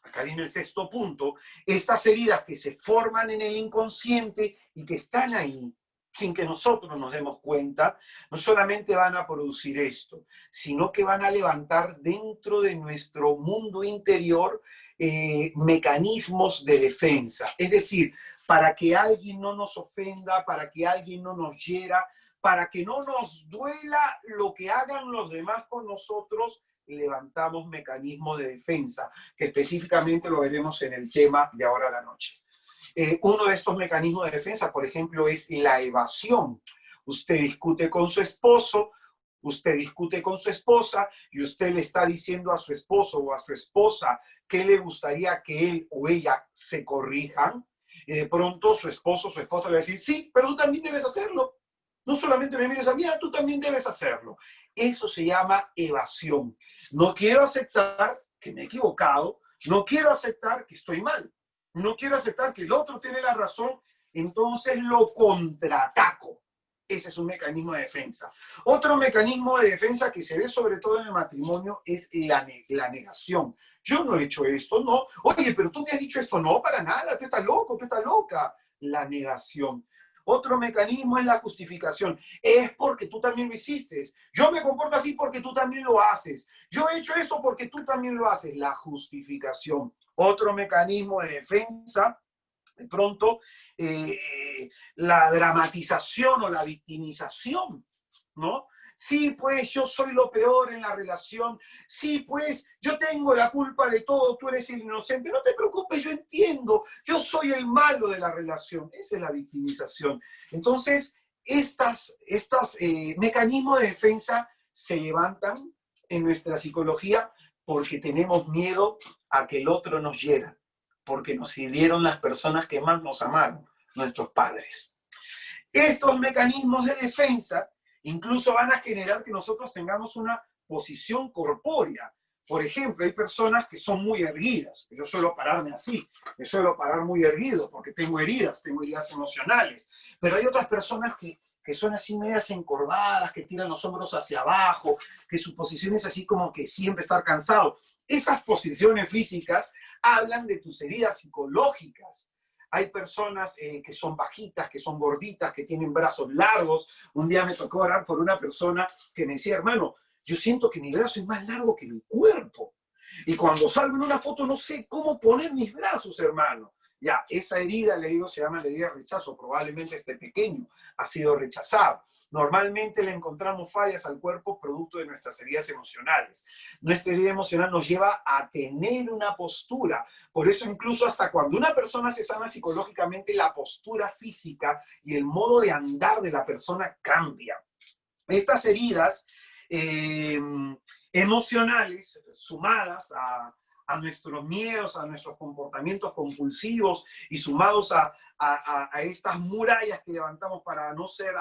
acá viene el sexto punto, estas heridas que se forman en el inconsciente y que están ahí, sin que nosotros nos demos cuenta, no solamente van a producir esto, sino que van a levantar dentro de nuestro mundo interior mecanismos de defensa. Es decir, para que alguien no nos ofenda, para que alguien no nos hiera, para que no nos duela lo que hagan los demás con nosotros, levantamos mecanismos de defensa, que específicamente lo veremos en el tema de ahora a la noche. Uno de estos mecanismos de defensa, por ejemplo, es la evasión. Usted discute con su esposo, usted discute con su esposa y usted le está diciendo a su esposo o a su esposa que le gustaría que él o ella se corrijan. Y de pronto su esposo o su esposa le va a decir, sí, pero tú también debes hacerlo. No solamente me mires a mí, tú también debes hacerlo. Eso se llama evasión. No quiero aceptar que me he equivocado, no quiero aceptar que estoy mal. No quiero aceptar que el otro tiene la razón, entonces lo contraataco. Ese es un mecanismo de defensa. Otro mecanismo de defensa que se ve sobre todo en el matrimonio es la negación. Yo no he hecho esto, no. Oye, pero tú me has dicho esto, no, para nada, tú estás loco, tú estás loca. La negación. Otro mecanismo es la justificación. Es porque tú también lo hiciste. Yo me comporto así porque tú también lo haces. Yo he hecho esto porque tú también lo haces. La justificación. Otro mecanismo de defensa, de pronto, la dramatización o la victimización, ¿no? Sí, pues yo soy lo peor en la relación. Sí, pues yo tengo la culpa de todo, tú eres el inocente. No te preocupes, yo entiendo. Yo soy el malo de la relación. Esa es la victimización. Entonces, estos mecanismos de defensa se levantan en nuestra psicología porque tenemos miedo a que el otro nos hiera, porque nos hirieron las personas que más nos amaron, nuestros padres. Estos mecanismos de defensa incluso van a generar que nosotros tengamos una posición corpórea. Por ejemplo, hay personas que son muy erguidas. Yo suelo pararme así, me suelo parar muy erguido porque tengo heridas emocionales. Pero hay otras personas que son así medias encorvadas, que tiran los hombros hacia abajo, que su posición es así como que siempre estar cansado. Esas posiciones físicas hablan de tus heridas psicológicas. Hay personas que son bajitas, que son gorditas, que tienen brazos largos. Un día me tocó orar por una persona que me decía, hermano, yo siento que mi brazo es más largo que mi cuerpo. Y cuando salgo en una foto no sé cómo poner mis brazos, hermano. Ya, esa herida, le digo, se llama la herida de rechazo. Probablemente este pequeño ha sido rechazado. Normalmente le encontramos fallas al cuerpo producto de nuestras heridas emocionales. Nuestra herida emocional nos lleva a tener una postura. Por eso incluso hasta cuando una persona se sana psicológicamente, la postura física y el modo de andar de la persona cambia. Estas heridas emocionales sumadas a nuestros miedos, a nuestros comportamientos compulsivos y sumados a estas murallas que levantamos para no ser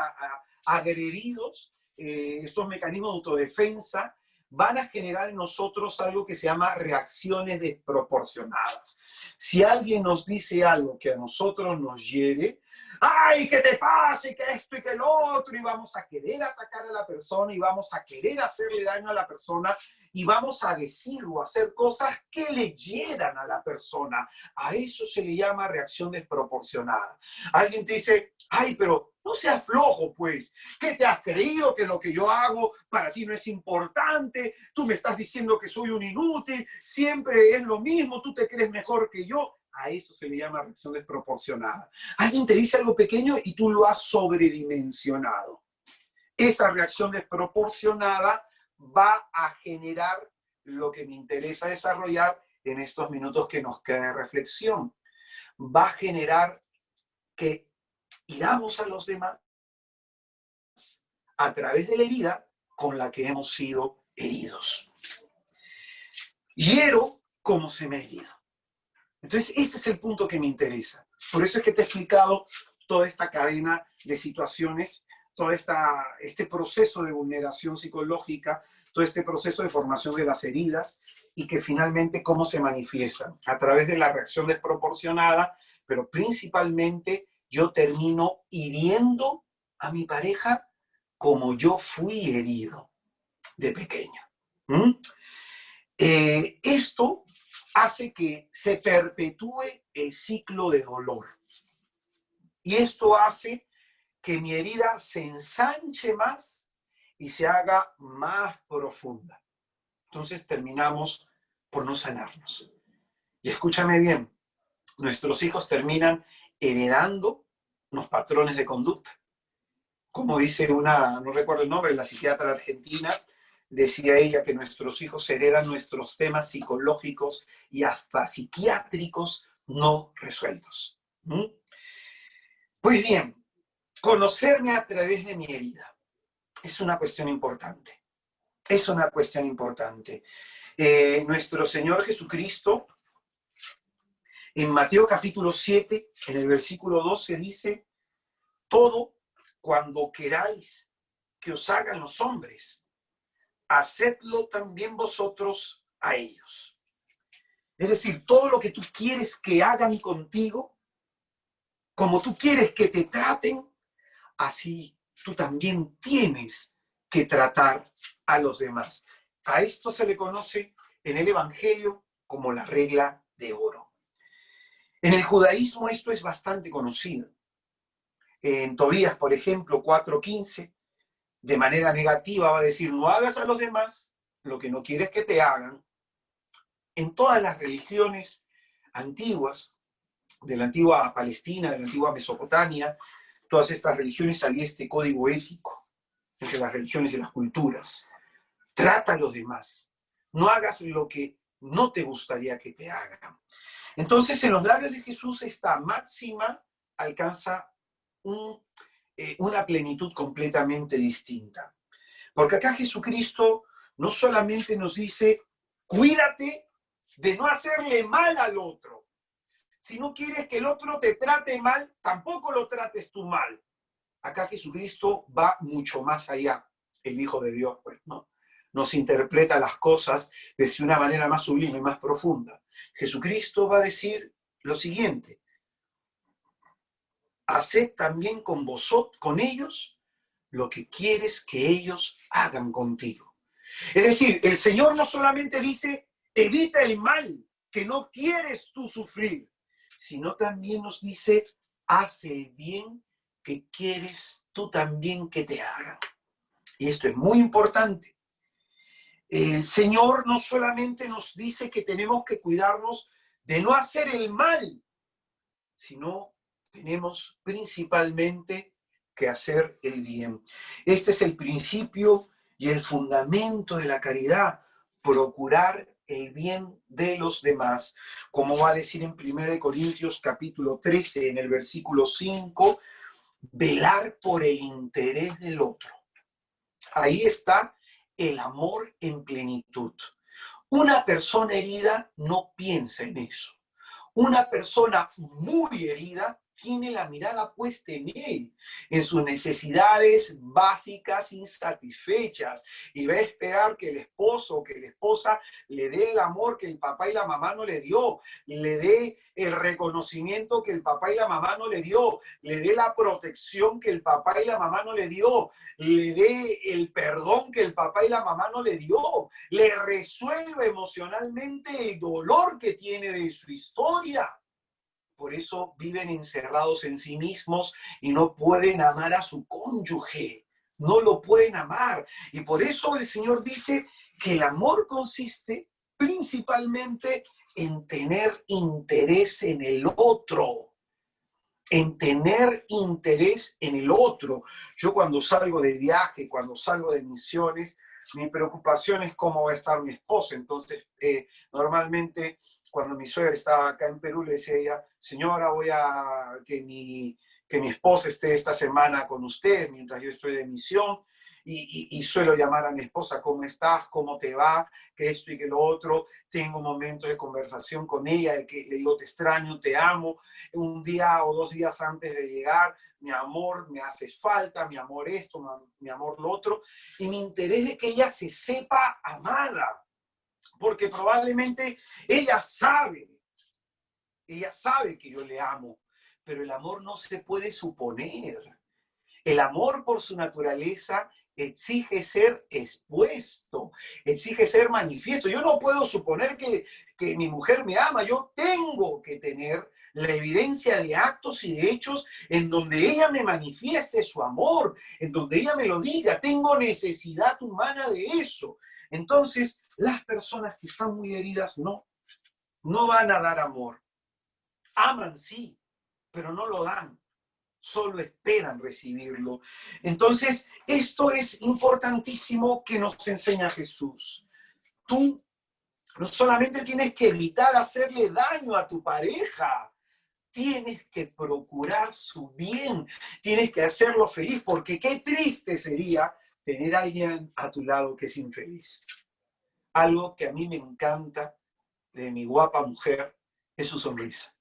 agredidos, estos mecanismos de autodefensa van a generar en nosotros algo que se llama reacciones desproporcionadas. Si alguien nos dice algo que a nosotros nos hiere, ¡ay, que te pase, que esto y que lo otro! Y vamos a querer atacar a la persona y vamos a querer hacerle daño a la persona y vamos a decir o hacer cosas que le hieran a la persona. A eso se le llama reacción desproporcionada. Alguien te dice, ¡ay, pero no seas flojo, pues! ¿Qué te has creído que lo que yo hago para ti no es importante? Tú me estás diciendo que soy un inútil, siempre es lo mismo, tú te crees mejor que yo. A eso se le llama reacción desproporcionada. Alguien te dice algo pequeño y tú lo has sobredimensionado. Esa reacción desproporcionada va a generar lo que me interesa desarrollar en estos minutos que nos queda de reflexión. Va a generar que hiramos a los demás a través de la herida con la que hemos sido heridos. Hiero como se me ha herido. Entonces, este es el punto que me interesa. Por eso es que te he explicado toda esta cadena de situaciones, todo este proceso de vulneración psicológica, todo este proceso de formación de las heridas y que finalmente cómo se manifiestan a través de la reacción desproporcionada, pero principalmente yo termino hiriendo a mi pareja como yo fui herido de pequeño. Esto hace que se perpetúe el ciclo de dolor. Y esto hace que mi herida se ensanche más y se haga más profunda. Entonces terminamos por no sanarnos. Y escúchame bien, nuestros hijos terminan heredando los patrones de conducta. Como dice no recuerdo el nombre, la psiquiatra argentina, decía ella que nuestros hijos heredan nuestros temas psicológicos y hasta psiquiátricos no resueltos. Pues bien, conocerme a través de mi herida es una cuestión importante. Es una cuestión importante. Nuestro Señor Jesucristo, en Mateo capítulo 7, en el versículo 12, dice, todo cuando queráis que os hagan los hombres, hacedlo también vosotros a ellos. Es decir, todo lo que tú quieres que hagan contigo, como tú quieres que te traten, así tú también tienes que tratar a los demás. A esto se le conoce en el Evangelio como la regla de oro. En el judaísmo esto es bastante conocido. En Tobías, por ejemplo, 4:15, de manera negativa va a decir, no hagas a los demás lo que no quieres que te hagan. En todas las religiones antiguas, de la antigua Palestina, de la antigua Mesopotamia, todas estas religiones salía este código ético entre las religiones y las culturas. Trata a los demás. No hagas lo que no te gustaría que te hagan. Entonces, en los labios de Jesús esta máxima alcanza una plenitud completamente distinta. Porque acá Jesucristo no solamente nos dice, cuídate de no hacerle mal al otro. Si no quieres que el otro te trate mal, tampoco lo trates tú mal. Acá Jesucristo va mucho más allá, el Hijo de Dios, pues, ¿no? Nos interpreta las cosas desde una manera más sublime, más profunda. Jesucristo va a decir lo siguiente: haced también con vosotros, con ellos, lo que quieres que ellos hagan contigo. Es decir, el Señor no solamente dice, evita el mal que no quieres tú sufrir, sino también nos dice, haz el bien que quieres tú también que te hagan. Y esto es muy importante. El Señor no solamente nos dice que tenemos que cuidarnos de no hacer el mal, sino tenemos principalmente que hacer el bien. Este es el principio y el fundamento de la caridad, procurar el bien de los demás. Como va a decir en 1 Corintios capítulo 13, en el versículo 5, velar por el interés del otro. Ahí está el amor en plenitud. Una persona herida no piensa en eso. Una persona muy herida tiene la mirada puesta en él, en sus necesidades básicas insatisfechas, y va a esperar que el esposo o que la esposa le dé el amor que el papá y la mamá no le dio, le dé el reconocimiento que el papá y la mamá no le dio, le dé la protección que el papá y la mamá no le dio, le dé el perdón que el papá y la mamá no le dio, le resuelva emocionalmente el dolor que tiene de su historia. Por eso viven encerrados en sí mismos y no pueden amar a su cónyuge, no lo pueden amar. Y por eso el Señor dice que el amor consiste principalmente en tener interés en el otro. En tener interés en el otro. Yo cuando salgo de viaje, cuando salgo de misiones, mi preocupación es cómo va a estar mi esposa. Entonces, normalmente cuando mi suegra estaba acá en Perú, le decía a ella, señora, voy a que mi esposa esté esta semana con usted mientras yo estoy de misión. Y suelo llamar a mi esposa, ¿cómo estás? ¿Cómo te va? Que esto y que lo otro. Tengo momentos de conversación con ella, de que le digo, te extraño, te amo. Un día o 2 días antes de llegar, mi amor, me hace falta, mi amor esto, mi amor lo otro. Y mi interés es que ella se sepa amada, porque probablemente ella sabe que yo le amo, pero el amor no se puede suponer. El amor por su naturaleza exige ser expuesto, exige ser manifiesto. Yo no puedo suponer que mi mujer me ama, yo tengo que tener la evidencia de actos y de hechos en donde ella me manifieste su amor, en donde ella me lo diga. Tengo necesidad humana de eso. Entonces, las personas que están muy heridas no van a dar amor. Aman, sí, pero no lo dan. Solo esperan recibirlo. Entonces, esto es importantísimo que nos enseña Jesús. Tú no solamente tienes que evitar hacerle daño a tu pareja, tienes que procurar su bien, tienes que hacerlo feliz, porque qué triste sería tener a alguien a tu lado que es infeliz. Algo que a mí me encanta de mi guapa mujer es su sonrisa.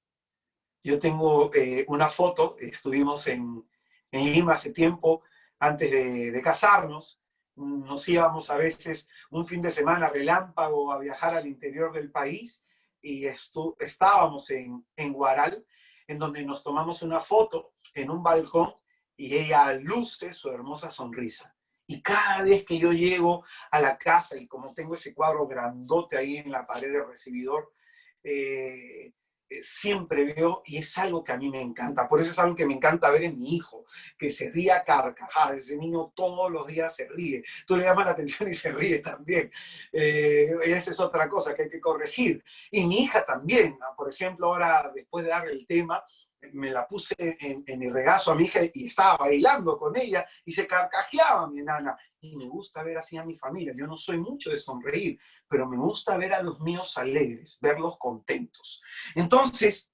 Yo tengo una foto, estuvimos en Lima hace tiempo, antes de casarnos, nos íbamos a veces un fin de semana relámpago a viajar al interior del país y estábamos en Huaral, en donde nos tomamos una foto en un balcón y ella luce su hermosa sonrisa. Y cada vez que yo llego a la casa y como tengo ese cuadro grandote ahí en la pared del recibidor, siempre veo, y es algo que a mí me encanta, por eso es algo que me encanta ver en mi hijo, que se ríe a carcajadas, ese niño todos los días se ríe, tú le llamas la atención y se ríe también, esa es otra cosa que hay que corregir, y mi hija también, ¿no? Por ejemplo, ahora después de darle el tema, me la puse en el regazo a mi hija y estaba bailando con ella y se carcajeaba mi enana, y me gusta ver así a mi familia, yo no soy mucho de sonreír, pero me gusta ver a los míos alegres, verlos contentos. Entonces,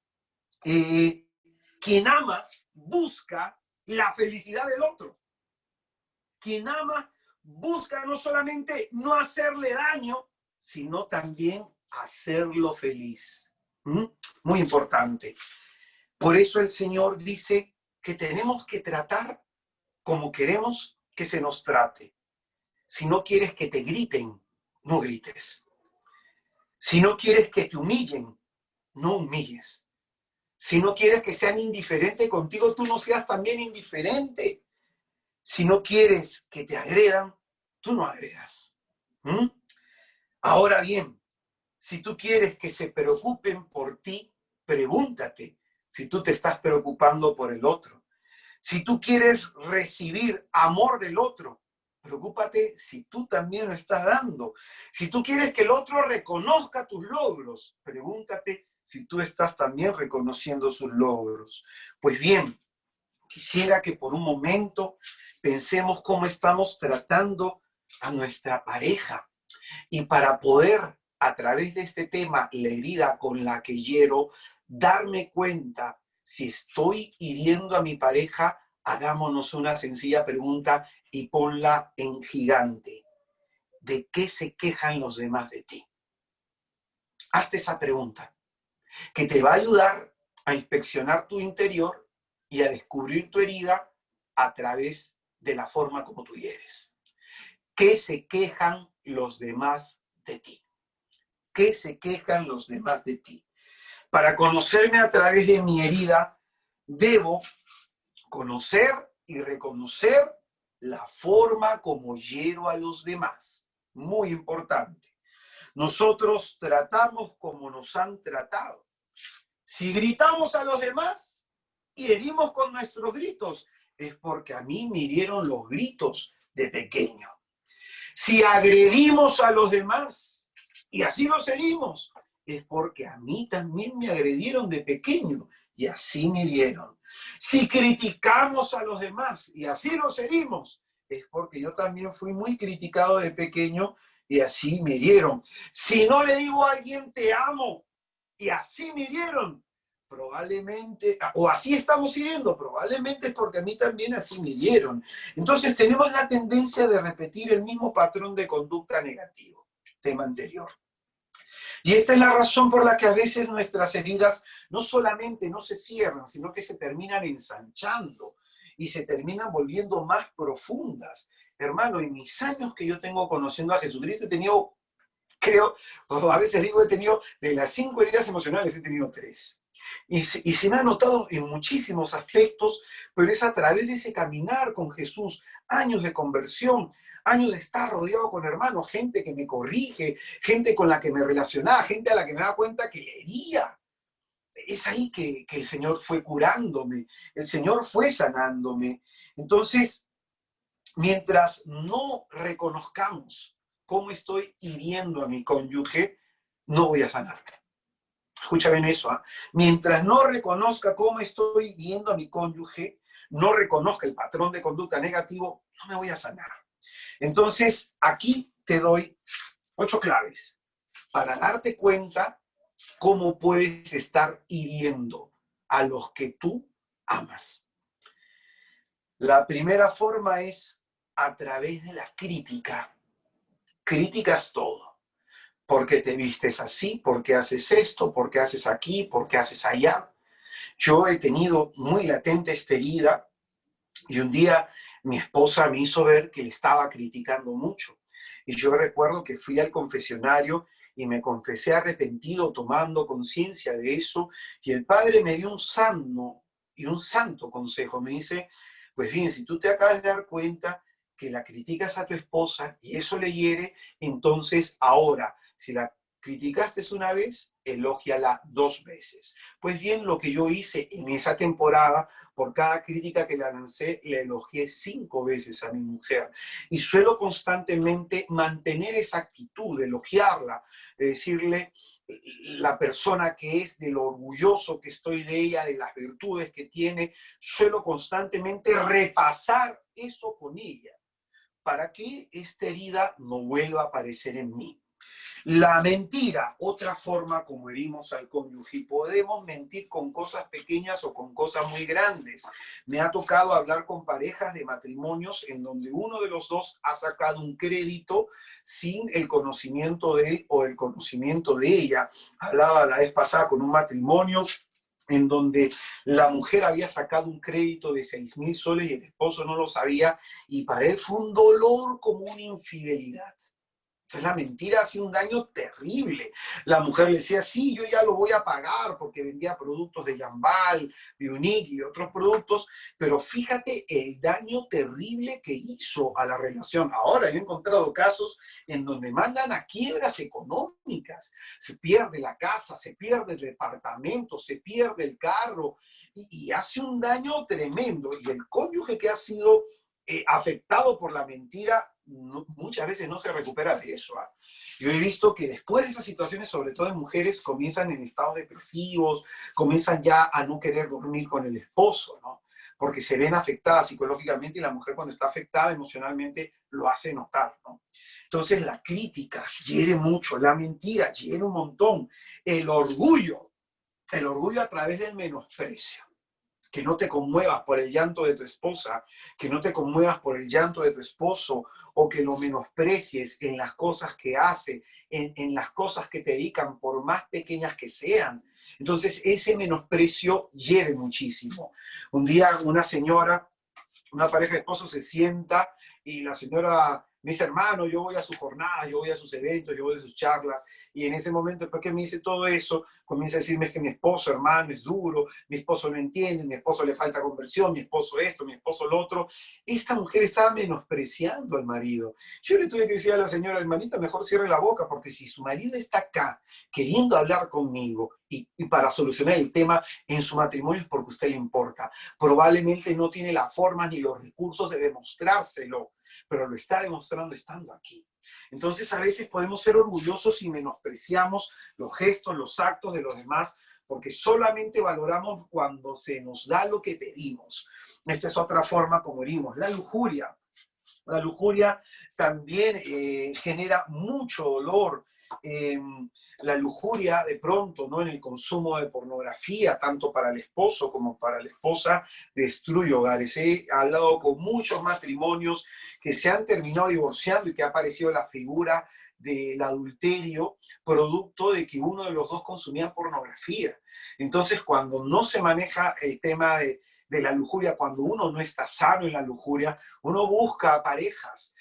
quien ama busca la felicidad del otro. Quien ama busca no solamente no hacerle daño, sino también hacerlo feliz. ¿Mm? Muy importante. Por eso el Señor dice que tenemos que tratar como queremos que se nos trate. Si no quieres que te griten, no grites. Si no quieres que te humillen, no humilles. Si no quieres que sean indiferentes contigo, tú no seas también indiferente. Si no quieres que te agredan, tú no agredas. ¿Mm? Ahora bien, si tú quieres que se preocupen por ti, pregúntate si tú te estás preocupando por el otro. Si tú quieres recibir amor del otro, preocúpate si tú también lo estás dando. Si tú quieres que el otro reconozca tus logros, pregúntate si tú estás también reconociendo sus logros. Pues bien, quisiera que por un momento pensemos cómo estamos tratando a nuestra pareja. Y para poder, a través de este tema, la herida con la que hiero, darme cuenta si estoy hiriendo a mi pareja, hagámonos una sencilla pregunta y ponla en gigante. ¿De qué se quejan los demás de ti? Hazte esa pregunta, que te va a ayudar a inspeccionar tu interior y a descubrir tu herida a través de la forma como tú hieres. ¿Qué se quejan los demás de ti? ¿Qué se quejan los demás de ti? Para conocerme a través de mi herida, debo conocer y reconocer la forma como hiero a los demás. Muy importante. Nosotros tratamos como nos han tratado. Si gritamos a los demás y herimos con nuestros gritos, es porque a mí me hirieron los gritos de pequeño. Si agredimos a los demás y así los herimos, es porque a mí también me agredieron de pequeño y así me hirieron. Si criticamos a los demás y así los herimos, es porque yo también fui muy criticado de pequeño y así me hirieron. Si no le digo a alguien te amo y así me hirieron, probablemente, o así estamos hiriendo, probablemente es porque a mí también así me hirieron. Entonces tenemos la tendencia de repetir el mismo patrón de conducta negativo, tema anterior. Y esta es la razón por la que a veces nuestras heridas no solamente no se cierran, sino que se terminan ensanchando y se terminan volviendo más profundas. Hermano, en mis años que yo tengo conociendo a Jesucristo, he tenido, creo, o a veces digo, he tenido, de las 5 heridas emocionales, he tenido 3. Y se me ha notado en muchísimos aspectos, pero es a través de ese caminar con Jesús, años de conversión, años de estar rodeado con hermanos, gente que me corrige, gente con la que me relacionaba, gente a la que me da cuenta que le hería. Es ahí que el Señor fue curándome, el Señor fue sanándome. Entonces, mientras no reconozcamos cómo estoy hiriendo a mi cónyuge, no voy a sanarme. Escucha bien eso, ¿eh? Mientras no reconozca cómo estoy yendo a mi cónyuge, no reconozca el patrón de conducta negativo, no me voy a sanar. Entonces, aquí te doy 8 claves para darte cuenta cómo puedes estar hiriendo a los que tú amas. La primera forma es a través de la crítica. Criticas todo. ¿Por qué te vistes así? ¿Por qué haces esto? ¿Por qué haces aquí? ¿Por qué haces allá? Yo he tenido muy latente esta herida y un día mi esposa me hizo ver que le estaba criticando mucho. Y yo recuerdo que fui al confesionario y me confesé arrepentido, tomando conciencia de eso, y el Padre me dio un santo consejo. Me dice, Pues bien, si tú te acabas de dar cuenta que la criticas a tu esposa y eso le hiere, entonces ahora, si la criticaste una vez, elógiala 2 veces. Pues bien, lo que yo hice en esa temporada, por cada crítica que la lancé, le elogié 5 veces a mi mujer. Y suelo constantemente mantener esa actitud de elogiarla, de decirle la persona que es, de lo orgulloso que estoy de ella, de las virtudes que tiene. Suelo constantemente repasar eso con ella para que esta herida no vuelva a aparecer en mí. La mentira, otra forma como herimos al cónyuge, y podemos mentir con cosas pequeñas o con cosas muy grandes. Me ha tocado hablar con parejas de matrimonios en donde uno de los dos ha sacado un crédito sin el conocimiento de él o el conocimiento de ella. Hablaba la vez pasada con un matrimonio en donde la mujer había sacado un crédito de 6.000 soles y el esposo no lo sabía, y para él fue un dolor como una infidelidad. Entonces la mentira hace un daño terrible. La mujer le decía, sí, yo ya lo voy a pagar porque vendía productos de Jambal, de Unique y otros productos, pero fíjate el daño terrible que hizo a la relación. Ahora yo he encontrado casos en donde mandan a quiebras económicas. Se pierde la casa, se pierde el departamento, se pierde el carro y hace un daño tremendo. Y el cónyuge que ha sido afectado por la mentira, muchas veces no se recupera de eso. Yo he visto que después de esas situaciones, sobre todo en mujeres, comienzan en estados depresivos, comienzan ya a no querer dormir con el esposo, ¿no? Porque se ven afectadas psicológicamente y la mujer cuando está afectada emocionalmente lo hace notar, ¿no? Entonces la crítica hiere mucho, la mentira hiere un montón, el orgullo a través del menosprecio. Que no te conmuevas por el llanto de tu esposa, que no te conmuevas por el llanto de tu esposo, o que lo menosprecies en las cosas que hace, en las cosas que te dedican, por más pequeñas que sean. Entonces, ese menosprecio hiere muchísimo. Un día una señora, una pareja de esposos se sienta y la señora me dice, hermano, yo voy a sus jornadas, yo voy a sus eventos, yo voy a sus charlas. Y en ese momento, después que me dice todo eso, comienza a decirme que mi esposo, hermano, es duro, mi esposo no entiende, mi esposo le falta conversión, mi esposo esto, mi esposo lo otro. Esta mujer estaba menospreciando al marido. Yo le tuve que decir a la señora, hermanita, mejor cierre la boca, porque si su marido está acá queriendo hablar conmigo y para solucionar el tema en su matrimonio es porque a usted le importa. Probablemente no tiene la forma ni los recursos de demostrárselo, pero lo está demostrando estando aquí. Entonces a veces podemos ser orgullosos y menospreciamos los gestos, los actos de los demás, porque solamente valoramos cuando se nos da lo que pedimos. Esta es otra forma como herimos. La lujuria. La lujuria también genera mucho dolor. La lujuria de pronto, ¿no? En el consumo de pornografía, tanto para el esposo como para la esposa, destruye hogares. He hablado con muchos matrimonios que se han terminado divorciando y que ha aparecido la figura del adulterio, producto de que uno de los dos consumía pornografía. Entonces, cuando no se maneja el tema de la lujuria, cuando uno no está sano en la lujuria, uno busca parejas.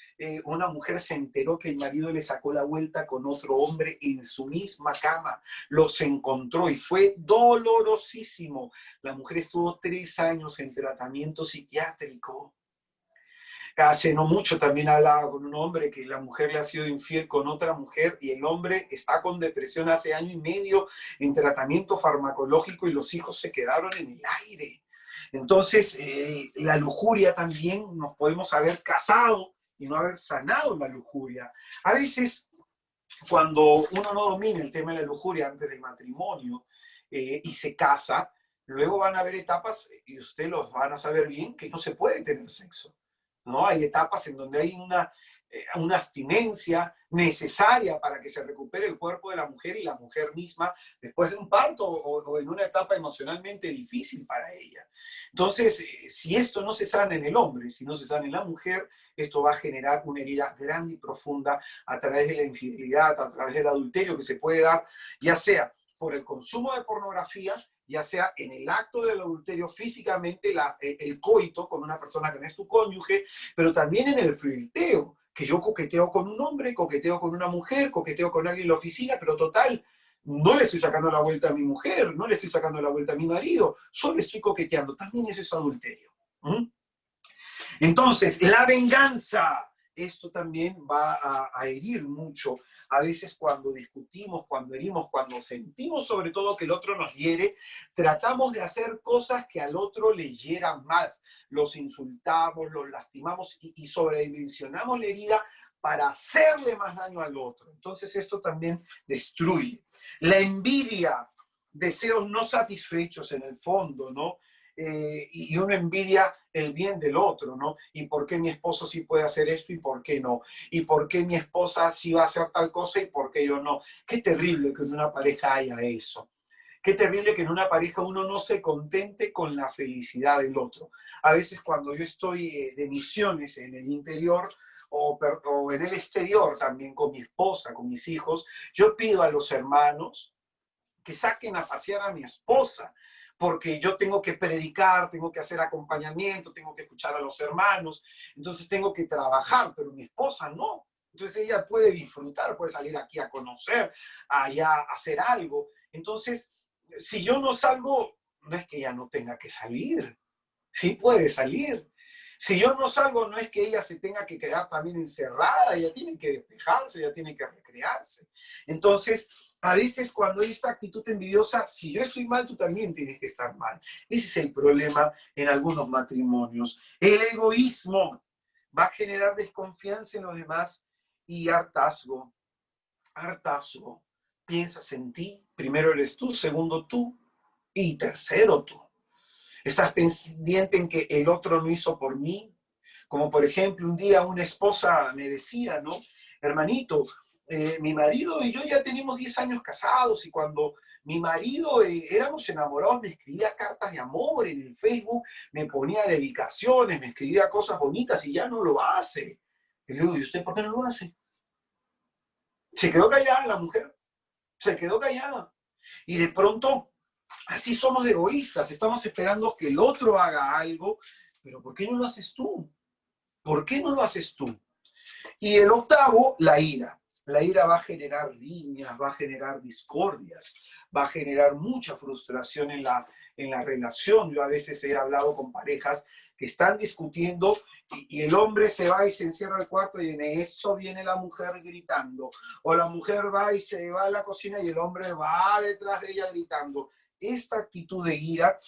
Una mujer se enteró que el marido le sacó la vuelta con otro hombre en su misma cama, los encontró y fue dolorosísimo. La mujer estuvo 3 años en tratamiento psiquiátrico. Hace no mucho también hablaba con un hombre que la mujer le ha sido infiel con otra mujer y el hombre está con depresión hace 1 año y medio en tratamiento farmacológico y los hijos se quedaron en el aire. Entonces, la lujuria también nos podemos haber casado y no haber sanado la lujuria. A veces, cuando uno no domina el tema de la lujuria antes del matrimonio y se casa, luego van a haber etapas, y ustedes los van a saber bien, que no se puede tener sexo. ¿No? Hay etapas en donde hay una abstinencia necesaria para que se recupere el cuerpo de la mujer y la mujer misma después de un parto o en una etapa emocionalmente difícil para ella. Entonces, si esto no se sana en el hombre, si no se sana en la mujer, esto va a generar una herida grande y profunda a través de la infidelidad, a través del adulterio que se puede dar, ya sea por el consumo de pornografía, ya sea en el acto del adulterio físicamente, el coito con una persona que no es tu cónyuge, pero también en el flirteo, que yo coqueteo con un hombre, coqueteo con una mujer, coqueteo con alguien en la oficina, pero total, no le estoy sacando la vuelta a mi mujer, no le estoy sacando la vuelta a mi marido, solo estoy coqueteando. También eso es adulterio. ¿Mm? Entonces, la venganza, esto también va a herir mucho. A veces cuando discutimos, cuando herimos, cuando sentimos sobre todo que el otro nos hiere, tratamos de hacer cosas que al otro le hieran más. Los insultamos, los lastimamos y sobredimensionamos la herida para hacerle más daño al otro. Entonces esto también destruye. La envidia, deseos no satisfechos en el fondo, ¿no? Y uno envidia el bien del otro, ¿no? ¿Y por qué mi esposo sí puede hacer esto y por qué no? ¿Y por qué mi esposa sí va a hacer tal cosa y por qué yo no? Qué terrible que en una pareja haya eso. Qué terrible que en una pareja uno no se contente con la felicidad del otro. A veces cuando yo estoy de misiones en el interior o en el exterior también con mi esposa, con mis hijos, yo pido a los hermanos que saquen a pasear a mi esposa, porque yo tengo que predicar, tengo que hacer acompañamiento, tengo que escuchar a los hermanos, entonces tengo que trabajar, pero mi esposa no. Entonces ella puede disfrutar, puede salir aquí a conocer, allá a hacer algo. Entonces, si yo no salgo, no es que ella no tenga que salir, sí puede salir. Si yo no salgo, no es que ella se tenga que quedar también encerrada, ella tiene que despejarse, ella tiene que recrearse. Entonces, a veces cuando hay esta actitud envidiosa, si yo estoy mal, tú también tienes que estar mal. Ese es el problema en algunos matrimonios. El egoísmo va a generar desconfianza en los demás y hartazgo. Hartazgo. Piensas en ti, primero eres tú, segundo tú y tercero tú. Estás pendiente en que el otro no hizo por mí. Como por ejemplo, un día una esposa me decía, ¿no? Hermanito, mi marido y yo ya tenemos 10 años casados y cuando mi marido éramos enamorados, me escribía cartas de amor en el Facebook, me ponía dedicaciones, me escribía cosas bonitas y ya no lo hace. Y le digo, ¿y usted por qué no lo hace? Se quedó callada la mujer, se quedó callada. Y de pronto, así somos egoístas, estamos esperando que el otro haga algo, pero ¿por qué no lo haces tú? ¿Por qué no lo haces tú? Y el octavo, la ira. La ira va a generar riñas, va a generar discordias, va a generar mucha frustración en la relación. Yo a veces he hablado con parejas que están discutiendo y el hombre se va y se encierra al cuarto y en eso viene la mujer gritando. O la mujer va y se va a la cocina y el hombre va detrás de ella gritando. Esta actitud de ira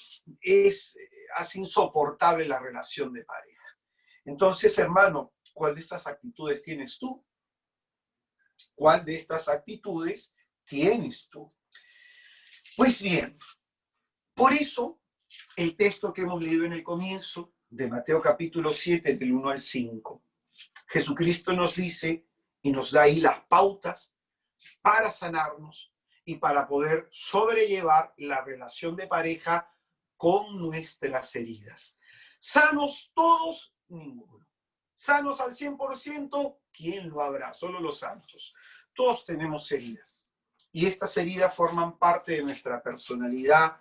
hace insoportable la relación de pareja. Entonces, hermano, ¿cuál de estas actitudes tienes tú? ¿Cuál de estas actitudes tienes tú? Pues bien, por eso el texto que hemos leído en el comienzo de Mateo capítulo 7, del 1 al 5, Jesucristo nos dice y nos da ahí las pautas para sanarnos y para poder sobrellevar la relación de pareja con nuestras heridas. ¿Sanos todos? Ninguno. ¿Sanos al 100%? ¿Quién lo habrá? Solo los santos. Todos tenemos heridas. Y estas heridas forman parte de nuestra personalidad,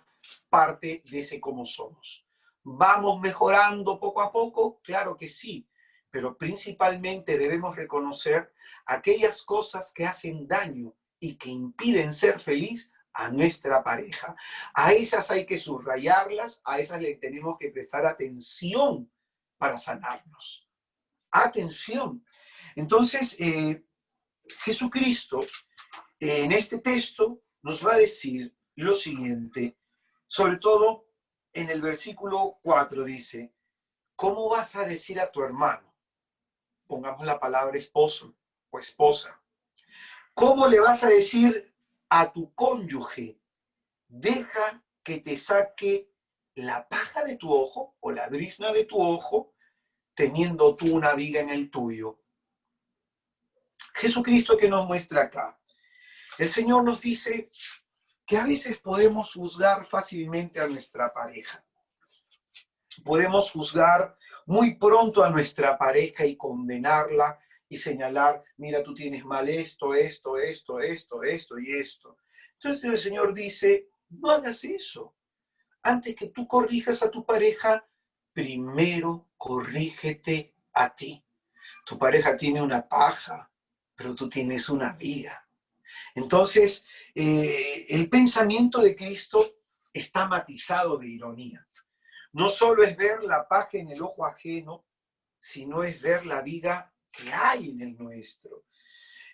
parte de ese cómo somos. ¿Vamos mejorando poco a poco? Claro que sí, pero principalmente debemos reconocer aquellas cosas que hacen daño y que impiden ser feliz a nuestra pareja. A esas hay que subrayarlas, a esas le tenemos que prestar atención para sanarnos. Atención. Entonces, Jesucristo en este texto nos va a decir lo siguiente, sobre todo en el versículo 4 dice, ¿cómo vas a decir a tu hermano? Pongamos la palabra esposo o esposa. ¿Cómo le vas a decir a tu cónyuge, deja que te saque la paja de tu ojo o la brizna de tu ojo, teniendo tú una viga en el tuyo? Jesucristo que nos muestra acá. El Señor nos dice que a veces podemos juzgar fácilmente a nuestra pareja. Podemos juzgar muy pronto a nuestra pareja y condenarla y señalar, mira, tú tienes mal esto, esto, esto, esto, esto y esto. Entonces el Señor dice, no hagas eso. Antes que tú corrijas a tu pareja, primero corrígete a ti. Tu pareja tiene una paja, pero tú tienes una viga. Entonces, el pensamiento de Cristo está matizado de ironía. No solo es ver la paja en el ojo ajeno, sino es ver la vida que hay en el nuestro.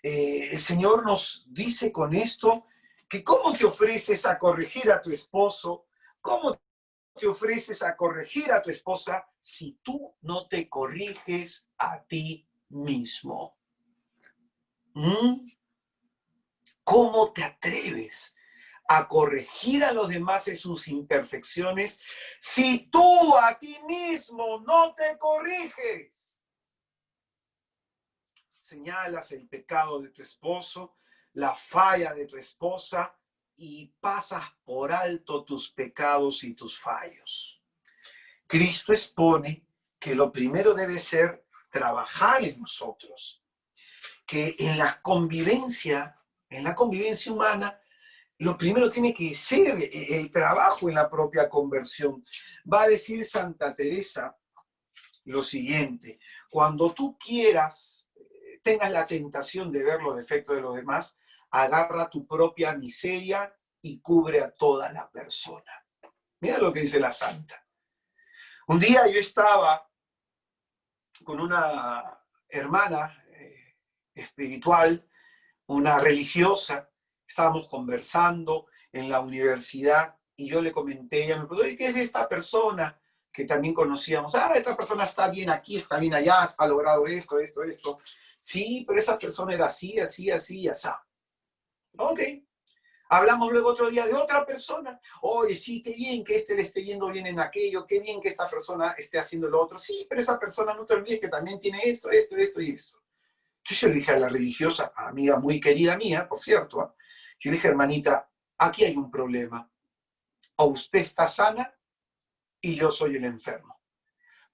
El Señor nos dice con esto que cómo te ofreces a corregir a tu esposo, cómo te ofreces a corregir a tu esposa si tú no te corriges a ti mismo. ¿Cómo te atreves a corregir a los demás en sus imperfecciones si tú a ti mismo no te corriges? Señalas el pecado de tu esposo, la falla de tu esposa y pasas por alto tus pecados y tus fallos. Cristo expone que lo primero debe ser trabajar en nosotros, que en la convivencia humana, lo primero tiene que ser el trabajo en la propia conversión. Va a decir Santa Teresa lo siguiente: cuando tú quieras, tengas la tentación de ver los defectos de los demás, agarra tu propia miseria y cubre a toda la persona. Mira lo que dice la santa. Un día yo estaba con una hermana espiritual, una religiosa, estábamos conversando en la universidad y yo le comenté, ella me preguntó, ¿qué es esta persona que también conocíamos? Esta persona está bien aquí, está bien allá, ha logrado esto. Sí, pero esa persona era así, así, así y así. Ok. Hablamos luego otro día de otra persona. Oye, sí, qué bien que le esté yendo bien en aquello, qué bien que esta persona esté haciendo lo otro. Sí, pero esa persona no te olvides que también tiene esto y esto. Entonces yo le dije a la religiosa, amiga muy querida mía, por cierto, yo le dije, hermanita, aquí hay un problema. O usted está sana y yo soy el enfermo.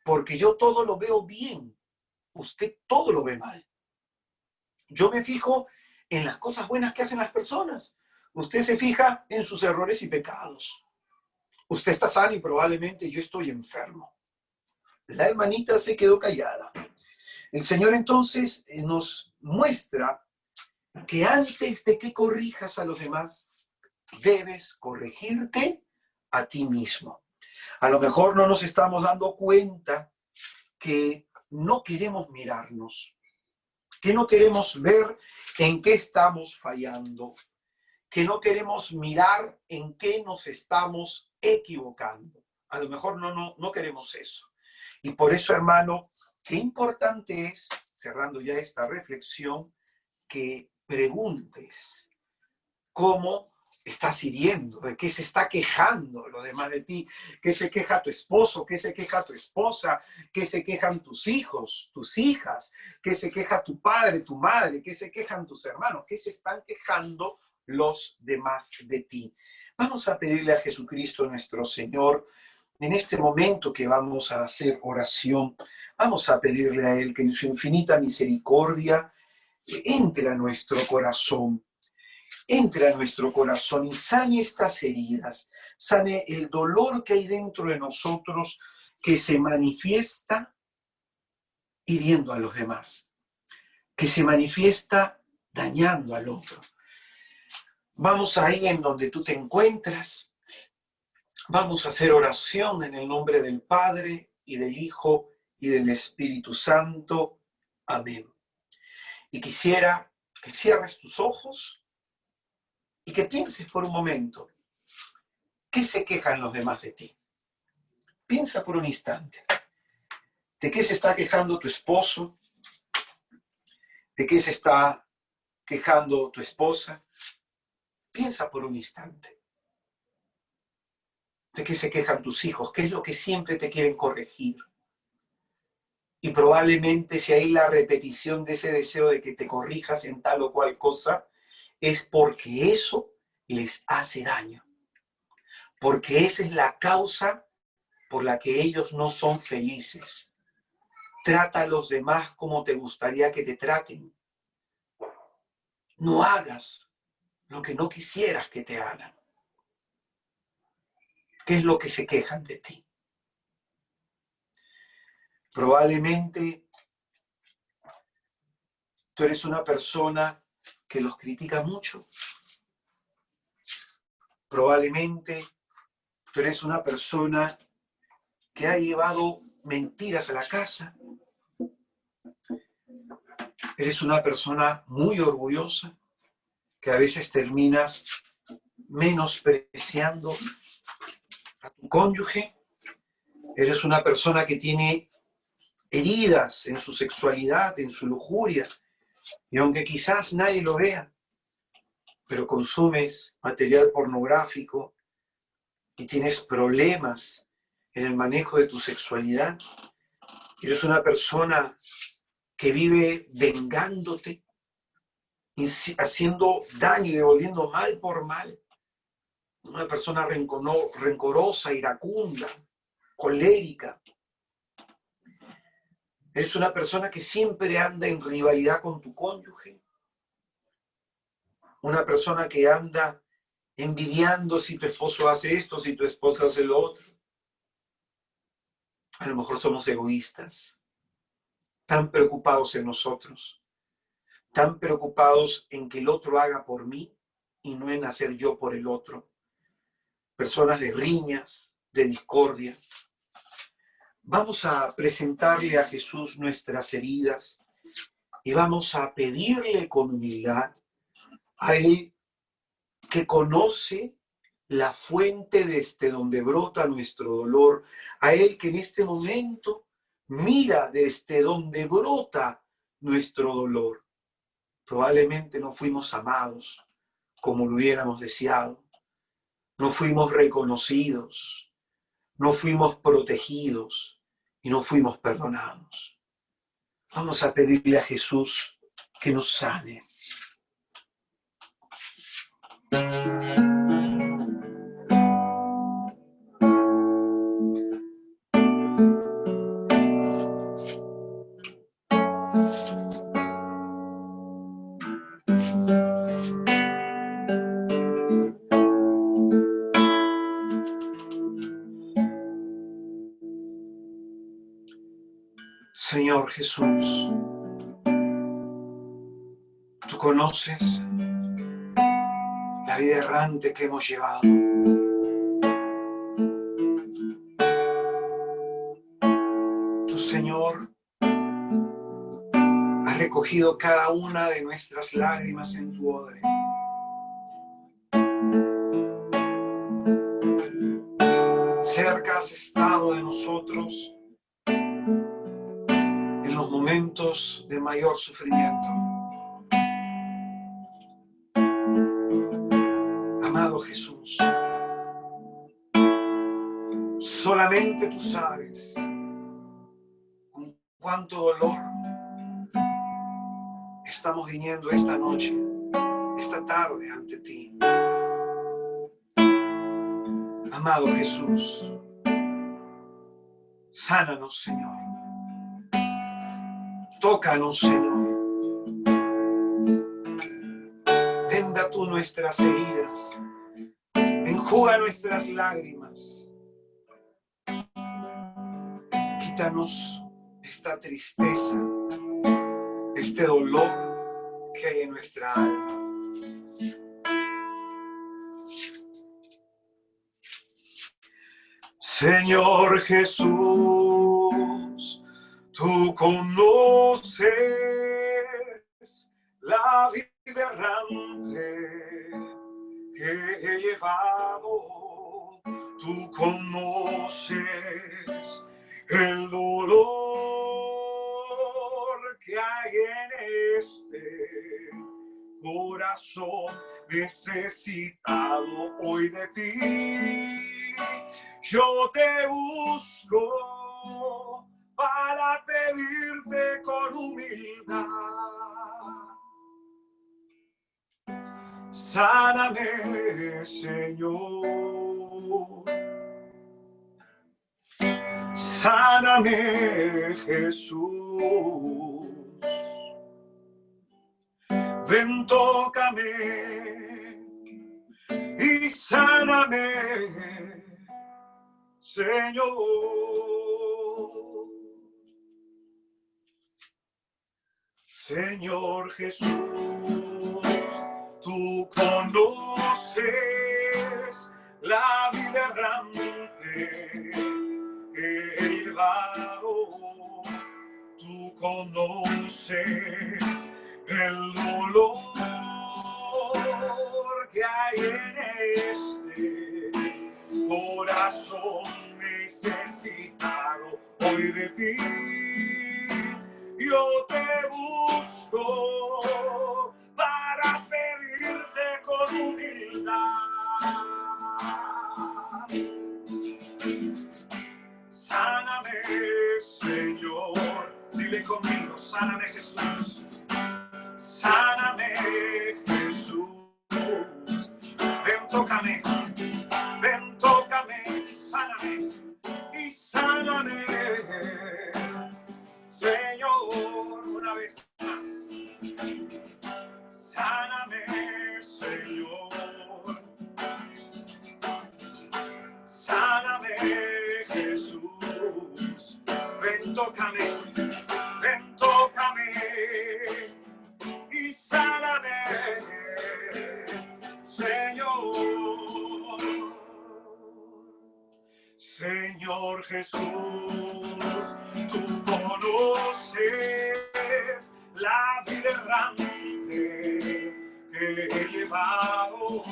Porque yo todo lo veo bien, usted todo lo ve mal. Yo me fijo en las cosas buenas que hacen las personas. Usted se fija en sus errores y pecados. Usted está sano y probablemente yo estoy enfermo. La hermanita se quedó callada. El Señor entonces nos muestra que antes de que corrijas a los demás, debes corregirte a ti mismo. A lo mejor no nos estamos dando cuenta que no queremos mirarnos, que no queremos ver en qué estamos fallando, que no queremos mirar en qué nos estamos equivocando. A lo mejor no queremos eso. Y por eso, hermano, qué importante es, cerrando ya esta reflexión, que preguntes cómo estás hiriendo, de qué se está quejando lo demás de ti, qué se queja tu esposo, qué se queja tu esposa, qué se quejan tus hijos, tus hijas, qué se queja tu padre, tu madre, qué se quejan tus hermanos, qué se están quejando los demás de ti. Vamos a pedirle a Jesucristo nuestro Señor, en este momento que vamos a hacer oración, vamos a pedirle a Él que en su infinita misericordia entre a nuestro corazón. Entre a nuestro corazón y sane estas heridas, sane el dolor que hay dentro de nosotros que se manifiesta hiriendo a los demás, que se manifiesta dañando al otro. Vamos ahí en donde tú te encuentras, vamos a hacer oración en el nombre del Padre y del Hijo y del Espíritu Santo. Amén. Y quisiera que cierres tus ojos y que pienses por un momento, ¿qué se quejan los demás de ti? Piensa por un instante. ¿De qué se está quejando tu esposo? ¿De qué se está quejando tu esposa? Piensa por un instante. ¿De qué se quejan tus hijos? ¿Qué es lo que siempre te quieren corregir? Y probablemente si hay la repetición de ese deseo de que te corrijas en tal o cual cosa, es porque eso les hace daño. Porque esa es la causa por la que ellos no son felices. Trata a los demás como te gustaría que te traten. No hagas lo que no quisieras que te hagan. ¿Qué es lo que se quejan de ti? Probablemente tú eres una persona que los critica mucho. Probablemente tú eres una persona que ha llevado mentiras a la casa. Eres una persona muy orgullosa que a veces terminas menospreciando a tu cónyuge. Eres una persona que tiene heridas en su sexualidad, en su lujuria, y aunque quizás nadie lo vea, pero consumes material pornográfico y tienes problemas en el manejo de tu sexualidad. Eres una persona que vive vengándote, haciendo daño y devolviendo mal por mal. Una persona rencorosa, iracunda, colérica. Eres una persona que siempre anda en rivalidad con tu cónyuge. Una persona que anda envidiando si tu esposo hace esto, si tu esposa hace lo otro. A lo mejor somos egoístas, tan preocupados en nosotros, tan preocupados en que el otro haga por mí y no en hacer yo por el otro. Personas de riñas, de discordia. Vamos a presentarle a Jesús nuestras heridas y vamos a pedirle con humildad a Él que conoce la fuente desde donde brota nuestro dolor, a Él que en este momento mira desde donde brota nuestro dolor. Probablemente no fuimos amados como lo hubiéramos deseado, no fuimos reconocidos, no fuimos protegidos y no fuimos perdonados. Vamos a pedirle a Jesús que nos sane. Señor Jesús, tú conoces la vida errante que hemos llevado. Tú, Señor, has recogido cada una de nuestras lágrimas en tu odre. Cerca has estado de nosotros en los momentos de mayor sufrimiento. Amado Jesús, solamente tú sabes con cuánto dolor estamos viniendo esta noche, esta tarde ante ti. Amado Jesús, sánanos, Señor. Tócanos, Señor. Venda tú nuestras heridas. Enjuga nuestras lágrimas. Quítanos esta tristeza, este dolor que hay en nuestra alma. Señor Jesús, tú conoces la vida errante que he llevado. Tú conoces el dolor que hay en este corazón necesitado hoy de ti. Yo te busco para pedirte con humildad. Sáname, Señor. Sáname, Jesús. Ven, tócame y sáname, Señor. Señor Jesús, tú conoces la vida errante que he llevado. Tú conoces el dolor que hay en este corazón necesitado hoy de ti. Yo te busco para pedirte con humildad. Sáname, Señor. Dile conmigo, sáname, Jesús. Sáname, Jesús. Ven, tócame y sáname. Y sáname, Señor, una vez más. Sáname, Señor. Sáname, Jesús. Ven, tócame y sáname, Señor. Señor Jesús, tú conoces la vida errante que he llevado.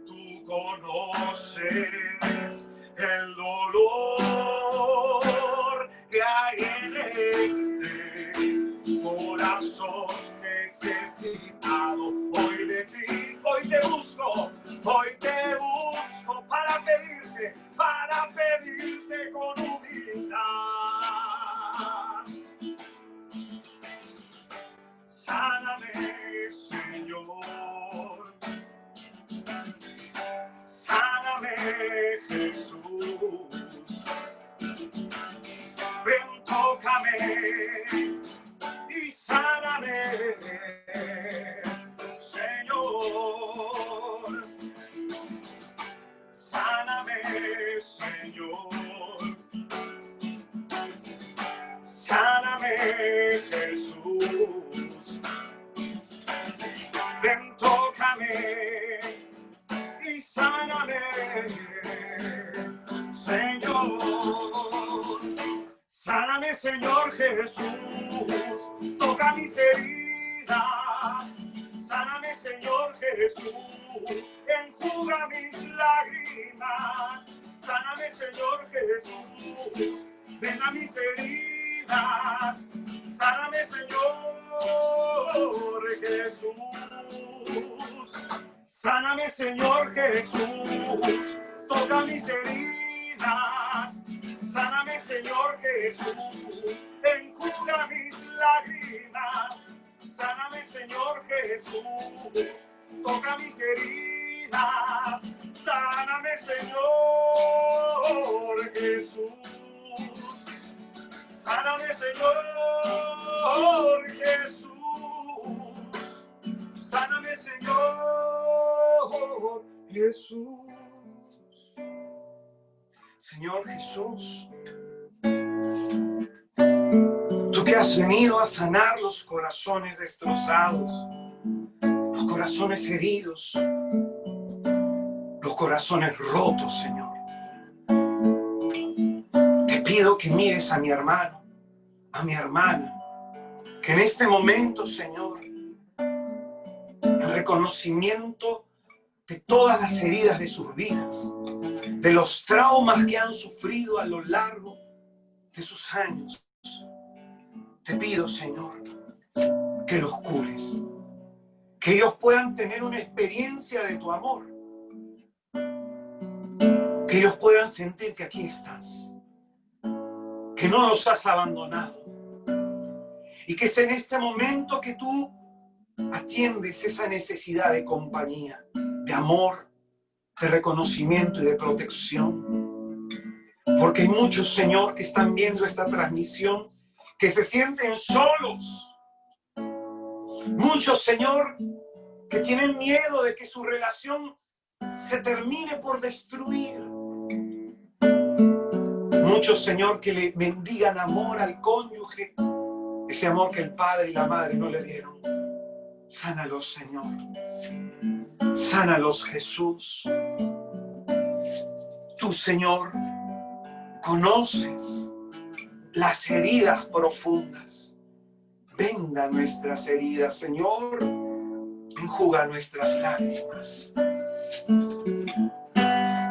Tú conoces el dolor que hay en este corazón necesitado hoy de ti. Hoy te busco para pedirte con humildad. Sáname, Señor. Sáname, Jesús. Ven, tócame y sáname, Señor. Sáname, Señor. Sáname, Jesús. Ven, tócame y sáname, Señor. Sáname, Señor Jesús, toca mis heridas. Sáname, Señor Jesús, enjuga mis lágrimas. Sáname, Señor Jesús, ven a mis heridas. Sáname, Señor Jesús. Sáname, Señor Jesús, toca mis heridas. Sáname, Señor Jesús, enjuga mis lágrimas. Sáname, Señor Jesús, toca mis heridas. Sáname, Señor Jesús. Sáname, Señor Jesús. Sáname, Señor Jesús. Señor Jesús, tú que has venido a sanar los corazones destrozados, los corazones heridos, los corazones rotos, Señor. Te pido que mires a mi hermano, a mi hermana, que en este momento, Señor, en reconocimiento de todas las heridas de sus vidas, de los traumas que han sufrido a lo largo de sus años, te pido, Señor, que los cures, que ellos puedan tener una experiencia de tu amor, que ellos puedan sentir que aquí estás, que no los has abandonado, y que es en este momento que tú atiendes esa necesidad de compañía, de amor, de reconocimiento y de protección. Porque hay muchos, Señor, que están viendo esta transmisión, que se sienten solos. Muchos, Señor, que tienen miedo de que su relación se termine por destruir. Muchos, Señor, que le mendigan amor al cónyuge, ese amor que el padre y la madre no le dieron. Sánalos, Señor. Sánalos, Jesús. Tú, Señor, conoces las heridas profundas. venda nuestras heridas, Señor, enjuga nuestras lágrimas.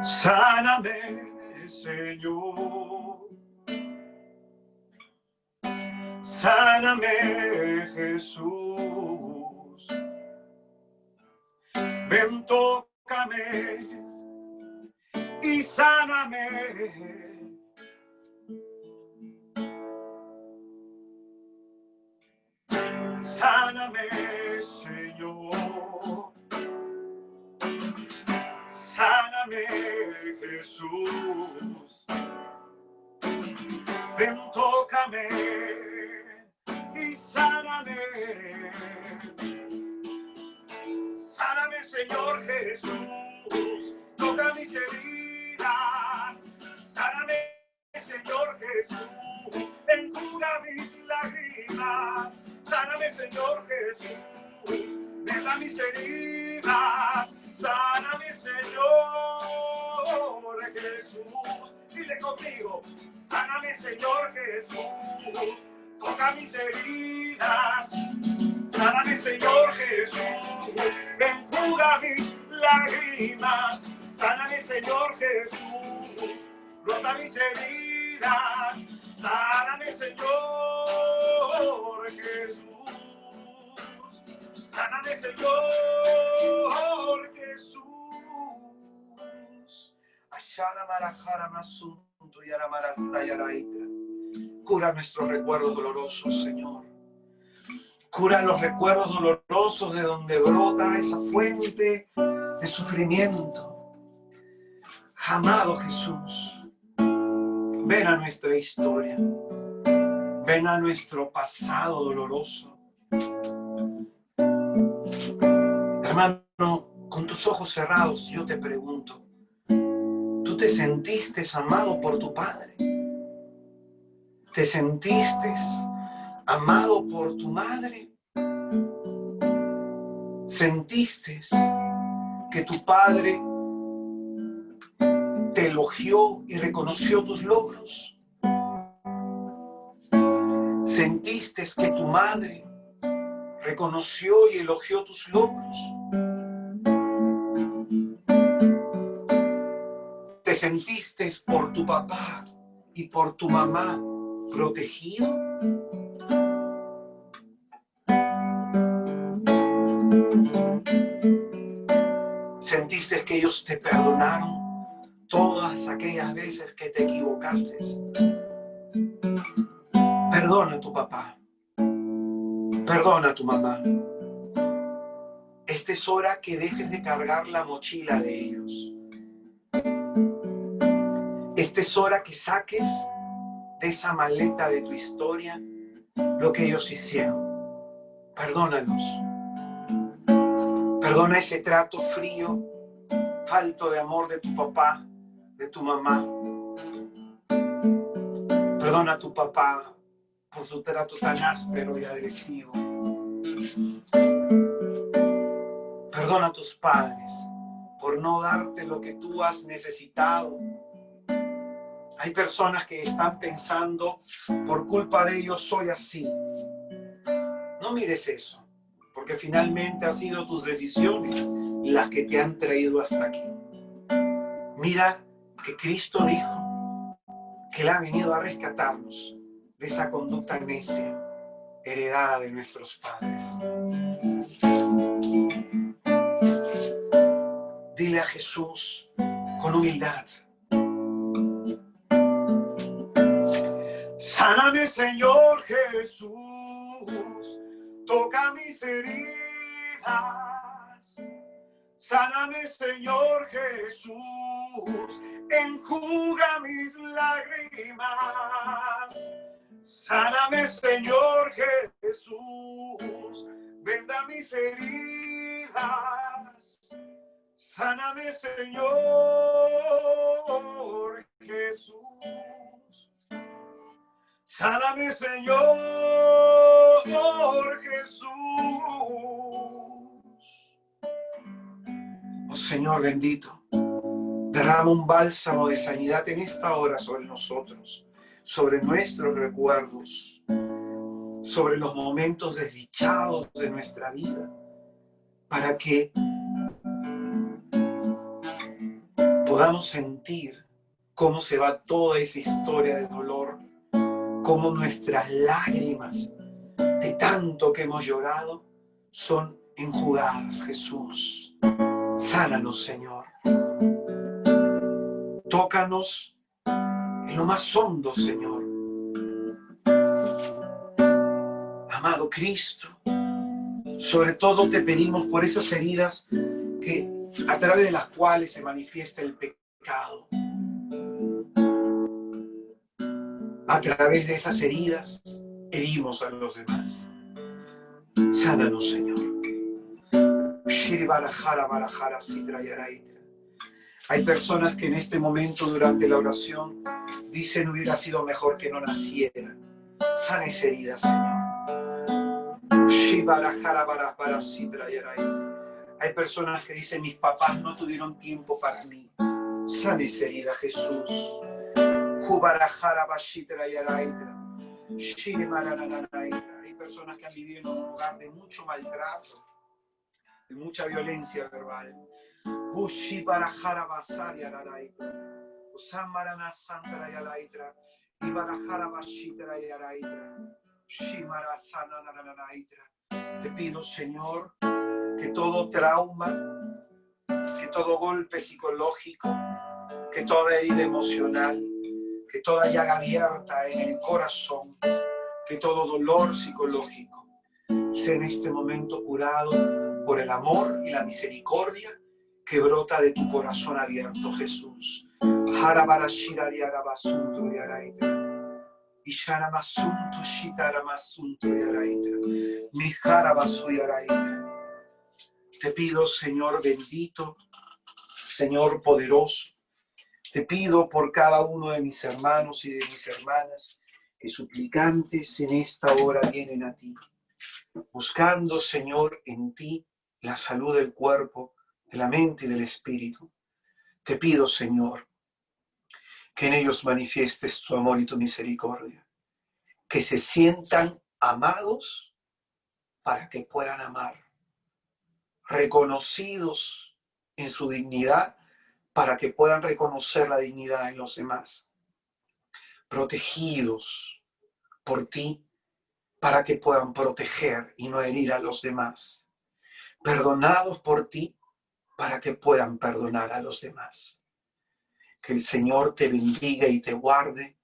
Sáname, Señor. Sáname, Jesús. Ven, tócame y sáname. Sáname, Señor. Sáname, Jesús. Ven, tócame y sáname. Sáname, Señor Jesús. Toca mis heridas. Sáname, Señor Jesús. Enjuga mis lágrimas. Sáname, Señor Jesús. Venda mis heridas. Sáname, Señor Jesús. Dile conmigo. Sáname, Señor Jesús. Toca mis heridas. Sáname, Señor Jesús. Enjuga mis lágrimas. Sáname, Señor Jesús. Rota mis heridas. Sáname, Señor Jesús. Sáname, Señor Jesús. Ashara marajara masunto y aramarasta y araitra. Cura nuestros recuerdos dolorosos, Señor. Cura los recuerdos dolorosos de donde brota esa fuente de sufrimiento. Amado Jesús, ven a nuestra historia. Ven a nuestro pasado doloroso. Hermano, con tus ojos cerrados yo te pregunto, ¿tú te sentiste amado por tu Padre? ¿Te sentiste amado por tu madre? ¿Sentiste que tu Padre te elogió y reconoció tus logros? ¿Sentiste que tu madre reconoció y elogió tus logros? ¿Te sentiste por tu papá y por tu mamá protegido? ¿Sentiste que ellos te perdonaron todas aquellas veces que te equivocaste? Perdona a tu papá. Perdona a tu mamá. Esta es hora que dejes de cargar la mochila de ellos. Esta es hora que saques de esa maleta de tu historia lo que ellos hicieron. Perdónalos. Perdona ese trato frío, falto de amor de tu papá, de tu mamá. Perdona a tu papá por su trato tan áspero y agresivo. Perdona a tus padres por no darte lo que tú has necesitado. Hay personas que están pensando, por culpa de ellos soy así. No mires eso, porque finalmente han sido tus decisiones las que te han traído hasta aquí. Mira que Cristo dijo que Él ha venido a rescatarnos de esa conducta necia heredada de nuestros padres. Dile a Jesús con humildad: sáname, Señor Jesús, toca mis heridas. Sáname, Señor Jesús, enjuga mis lágrimas. Sáname, Señor Jesús, venda mis heridas. Sáname, Señor Jesús. Sáname, Señor Jesús. Oh Señor bendito, derrama un bálsamo de sanidad en esta hora sobre nosotros, sobre nuestros recuerdos. sobre los momentos desdichados de nuestra vida, para que podamos sentir cómo se va toda esa historia de dolor, cómo nuestras lágrimas de tanto que hemos llorado son enjugadas. Jesús, sánanos, Señor. Tócanos en lo más hondo, Señor. Amado Cristo, sobre todo te pedimos por esas heridas a través de las cuales se manifiesta el pecado. A través de esas heridas herimos a los demás. Sánanos, Señor. Hay personas que en este momento durante la oración dicen: hubiera sido mejor que no naciera. Sana esa herida, Señor. Hay personas que dicen: mis papás no tuvieron tiempo para mí. Sana esa herida, Jesús. Hay personas que han vivido en un lugar de mucho maltrato, de mucha violencia verbal. Te pido, Señor, que todo trauma, que todo golpe psicológico, que toda herida emocional, que toda llaga abierta en el corazón, que todo dolor psicológico sea en este momento curado por el amor y la misericordia que brota de tu corazón abierto, Jesús. Te pido, Señor bendito, Señor poderoso, te pido por cada uno de mis hermanos y de mis hermanas que suplicantes en esta hora vienen a ti, buscando, Señor, en ti la salud del cuerpo, de la mente y del espíritu. Te pido, Señor, que en ellos manifiestes tu amor y tu misericordia, que se sientan amados para que puedan amar, reconocidos en su dignidad para que puedan reconocer la dignidad en los demás, protegidos por ti para que puedan proteger y no herir a los demás, perdonados por ti para que puedan perdonar a los demás. Que el Señor te bendiga y te guarde,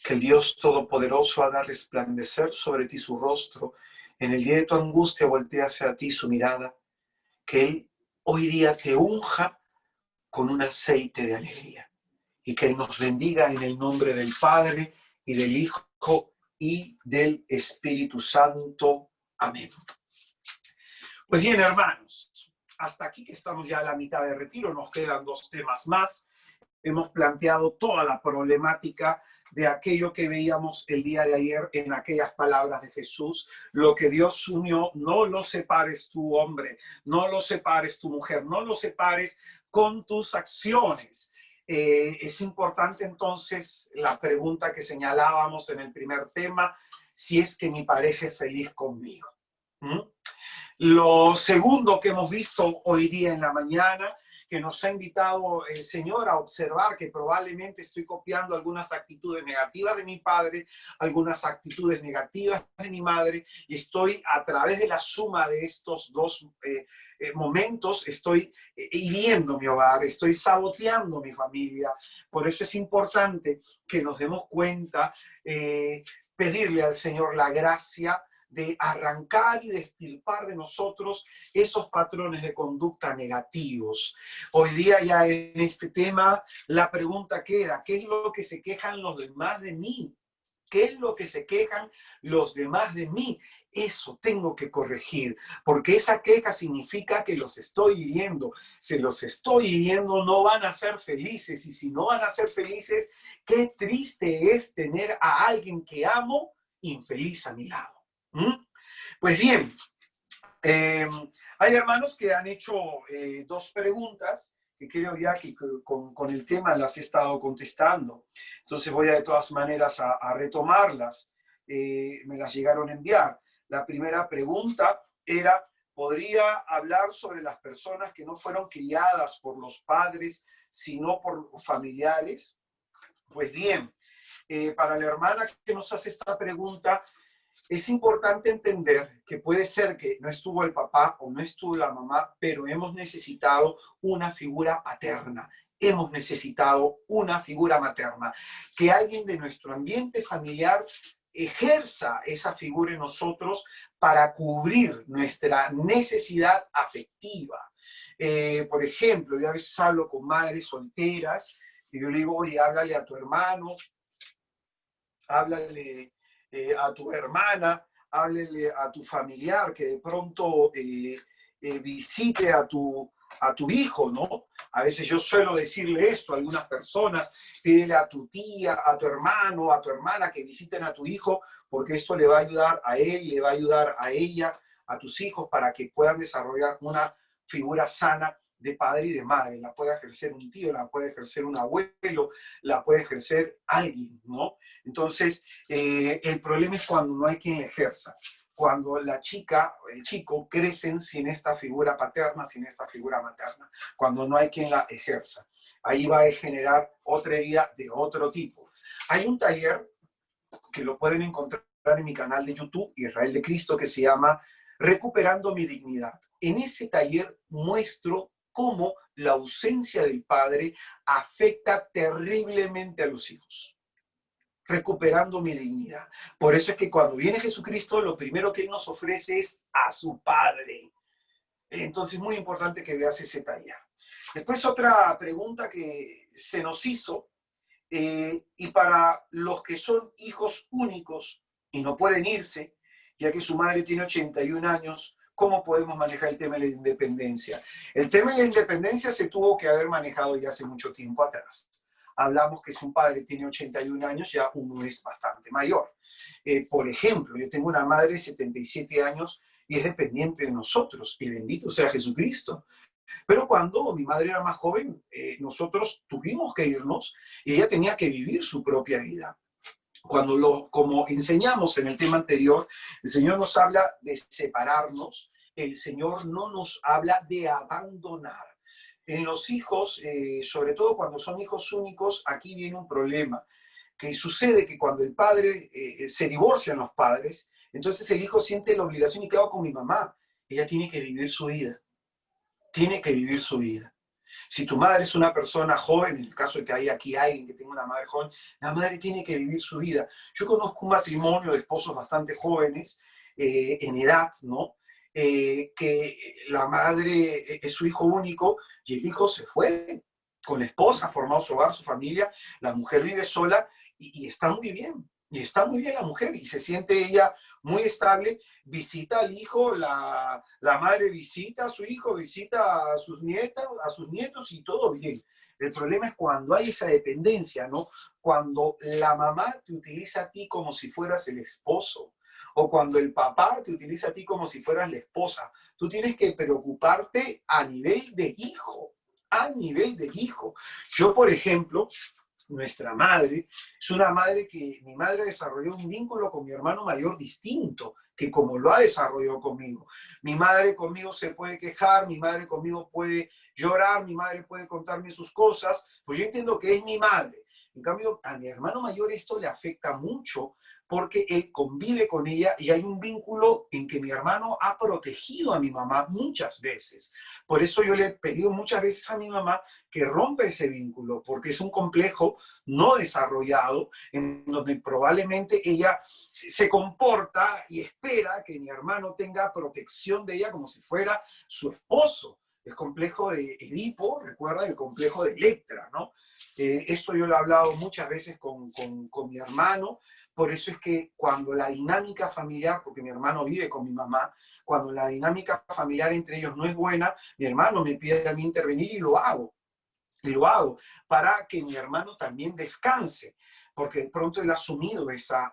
que el Dios Todopoderoso haga resplandecer sobre ti su rostro, en el día de tu angustia voltee hacia ti su mirada, que Él hoy día te unja con un aceite de alegría, y que Él nos bendiga en el nombre del Padre y del Hijo y del Espíritu Santo. Amén. Pues bien, hermanos, hasta aquí que estamos ya a la mitad de retiro, nos quedan 2 temas más. Hemos planteado toda la problemática de aquello que veíamos el día de ayer en aquellas palabras de Jesús: lo que Dios unió, no lo separes tú, hombre, no lo separes tu mujer, no lo separes con tus acciones. Es importante entonces la pregunta que señalábamos en el primer tema: si es que mi pareja es feliz conmigo. Lo segundo que hemos visto hoy día en la mañana, que nos ha invitado el Señor a observar que probablemente estoy copiando algunas actitudes negativas de mi padre, algunas actitudes negativas de mi madre, y estoy a través de la suma de estos 2 momentos, estoy hiriendo mi hogar, estoy saboteando mi familia. Por eso es importante que nos demos cuenta, pedirle al Señor la gracia de arrancar y de extirpar de nosotros esos patrones de conducta negativos. Hoy día ya en este tema la pregunta queda: ¿qué es lo que se quejan los demás de mí? ¿Qué es lo que se quejan los demás de mí? Eso tengo que corregir, porque esa queja significa que los estoy hiriendo. Si los estoy hiriendo, no van a ser felices, y si no van a ser felices, qué triste es tener a alguien que amo infeliz a mi lado. Pues bien, hay hermanos que han hecho 2 preguntas que creo ya que con el tema las he estado contestando. Entonces voy de todas maneras a retomarlas. me las llegaron a enviar. La primera pregunta era, ¿podría hablar sobre las personas que no fueron criadas por los padres, sino por familiares? Pues bien, para la hermana que nos hace esta pregunta, es importante entender que puede ser que no estuvo el papá o no estuvo la mamá, pero hemos necesitado una figura paterna. Hemos necesitado una figura materna. Que alguien de nuestro ambiente familiar ejerza esa figura en nosotros para cubrir nuestra necesidad afectiva. Por ejemplo, yo a veces hablo con madres solteras y yo le digo, oye, háblale a tu hermano, háblale a tu hermana, háblele a tu familiar que de pronto visite a tu hijo, ¿no? A veces yo suelo decirle esto a algunas personas, pídele a tu tía, a tu hermano, a tu hermana que visiten a tu hijo, porque esto le va a ayudar a él, le va a ayudar a ella, a tus hijos, para que puedan desarrollar una figura sana de padre y de madre. La puede ejercer un tío, la puede ejercer un abuelo, la puede ejercer alguien, ¿no? Entonces, el problema es cuando no hay quien la ejerza, cuando la chica o el chico crecen sin esta figura paterna, sin esta figura materna, cuando no hay quien la ejerza. Ahí va a generar otra herida de otro tipo. Hay un taller que lo pueden encontrar en mi canal de YouTube, Israel de Cristo, que se llama Recuperando mi dignidad. En ese taller muestro cómo la ausencia del padre afecta terriblemente a los hijos. Recuperando mi dignidad. Por eso es que cuando viene Jesucristo, lo primero que Él nos ofrece es a su Padre. Entonces es muy importante que veas ese taller. Después otra pregunta que se nos hizo, y para los que son hijos únicos y no pueden irse, ya que su madre tiene 81 años, ¿cómo podemos manejar el tema de la independencia? El tema de la independencia se tuvo que haber manejado ya hace mucho tiempo atrás. Hablamos que si un padre tiene 81 años, ya uno es bastante mayor. Por ejemplo, yo tengo una madre de 77 años y es dependiente de nosotros, y bendito sea Jesucristo. Pero cuando mi madre era más joven, nosotros tuvimos que irnos y ella tenía que vivir su propia vida. Como enseñamos en el tema anterior, el Señor nos habla de separarnos, el Señor no nos habla de abandonar. En los hijos, sobre todo cuando son hijos únicos, aquí viene un problema, que sucede que cuando el padre, se divorcian los padres, entonces el hijo siente la obligación y ¿qué hago con mi mamá? Ella tiene que vivir su vida, tiene que vivir su vida. Si tu madre es una persona joven, en el caso de que hay aquí alguien que tenga una madre joven, la madre tiene que vivir su vida. Yo conozco un matrimonio de esposos bastante jóvenes, en edad, ¿no? Que la madre es su hijo único y el hijo se fue con la esposa, ha formado su hogar, su familia, la mujer vive sola y está muy bien. Y está muy bien la mujer y se siente ella muy estable, visita al hijo, la madre visita a su hijo, visita a sus nietas, a sus nietos y todo bien. El problema es cuando hay esa dependencia, ¿no? Cuando la mamá te utiliza a ti como si fueras el esposo, o cuando el papá te utiliza a ti como si fueras la esposa. Tú tienes que preocuparte a nivel de hijo, a nivel de hijo. Yo, por ejemplo, nuestra madre, es una madre que mi madre desarrolló un vínculo con mi hermano mayor distinto que como lo ha desarrollado conmigo. Mi madre conmigo se puede quejar, mi madre conmigo puede llorar, mi madre puede contarme sus cosas, pues yo entiendo que es mi madre. En cambio, a mi hermano mayor esto le afecta mucho porque él convive con ella y hay un vínculo en que mi hermano ha protegido a mi mamá muchas veces. Por eso yo le he pedido muchas veces a mi mamá que rompa ese vínculo, porque es un complejo no desarrollado en donde probablemente ella se comporta y espera que mi hermano tenga protección de ella como si fuera su esposo. El complejo de Edipo, recuerda el complejo de Electra, ¿no? Esto yo lo he hablado muchas veces con mi hermano, por eso es que cuando la dinámica familiar, porque mi hermano vive con mi mamá, cuando la dinámica familiar entre ellos no es buena, mi hermano me pide a mí intervenir y lo hago. Y lo hago para que mi hermano también descanse, porque de pronto él ha asumido esa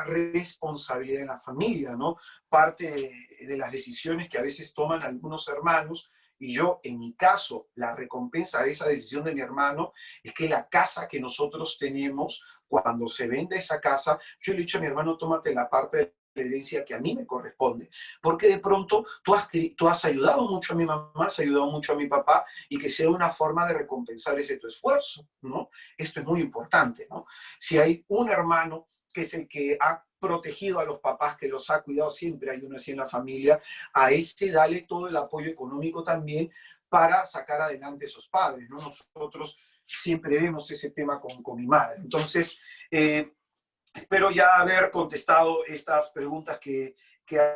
responsabilidad en la familia, ¿no? Parte de las decisiones que a veces toman algunos hermanos Y yo, en mi caso, la recompensa de esa decisión de mi hermano es que la casa que nosotros tenemos, cuando se vende esa casa, yo le he dicho a mi hermano, tómate la parte de la herencia que a mí me corresponde. Porque de pronto tú has ayudado mucho a mi mamá, has ayudado mucho a mi papá, y que sea una forma de recompensar ese tu esfuerzo, ¿no? Esto es muy importante, ¿no? Si hay un hermano que es el que ha protegido a los papás, que los ha cuidado, siempre hay uno así en la familia, a este dale todo el apoyo económico también para sacar adelante a esos padres, ¿no? Nosotros siempre vemos ese tema con mi madre. Entonces, espero ya haber contestado estas preguntas que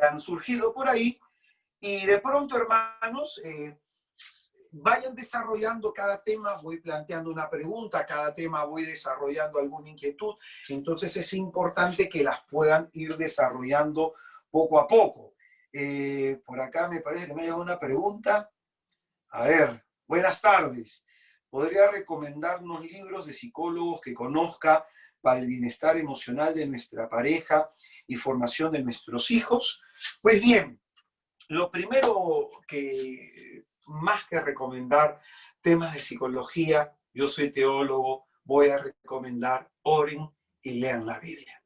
han surgido por ahí. Y de pronto, hermanos, vayan desarrollando cada tema, voy planteando una pregunta, cada tema voy desarrollando alguna inquietud. Entonces es importante que las puedan ir desarrollando poco a poco. Por acá me parece que me ha llegado una pregunta. A ver, buenas tardes. ¿Podría recomendarnos libros de psicólogos que conozca para el bienestar emocional de nuestra pareja y formación de nuestros hijos? Pues bien, lo primero que, más que recomendar temas de psicología, yo soy teólogo, voy a recomendar oren y lean la Biblia.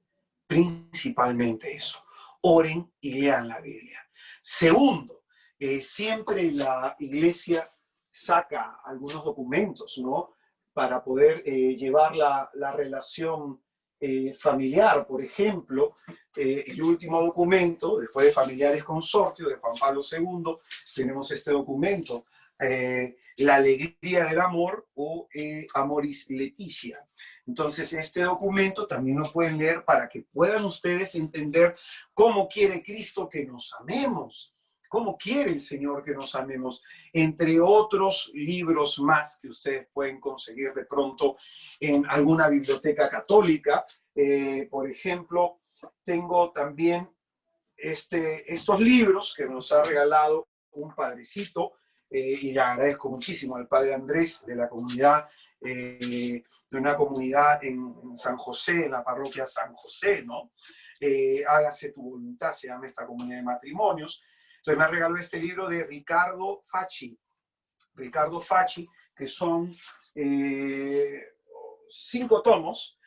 Principalmente eso, oren y lean la Biblia. Segundo, siempre la iglesia saca algunos documentos, ¿no? Para poder llevar la relación familiar. Por ejemplo, el último documento, después de Familiares Consortio, de Juan Pablo II, tenemos este documento, La alegría del amor, o Amoris Laetitia. Entonces, este documento también lo pueden leer para que puedan ustedes entender cómo quiere Cristo que nos amemos, cómo quiere el Señor que nos amemos, entre otros libros más que ustedes pueden conseguir de pronto en alguna biblioteca católica. Por ejemplo, tengo también estos libros que nos ha regalado un padrecito, y le agradezco muchísimo al padre Andrés de la comunidad, de una comunidad en San José, en la parroquia San José, ¿no? Hágase tu voluntad, se llama esta comunidad de matrimonios. Entonces me regaló este libro de Ricardo Facci, que son 5 tomos,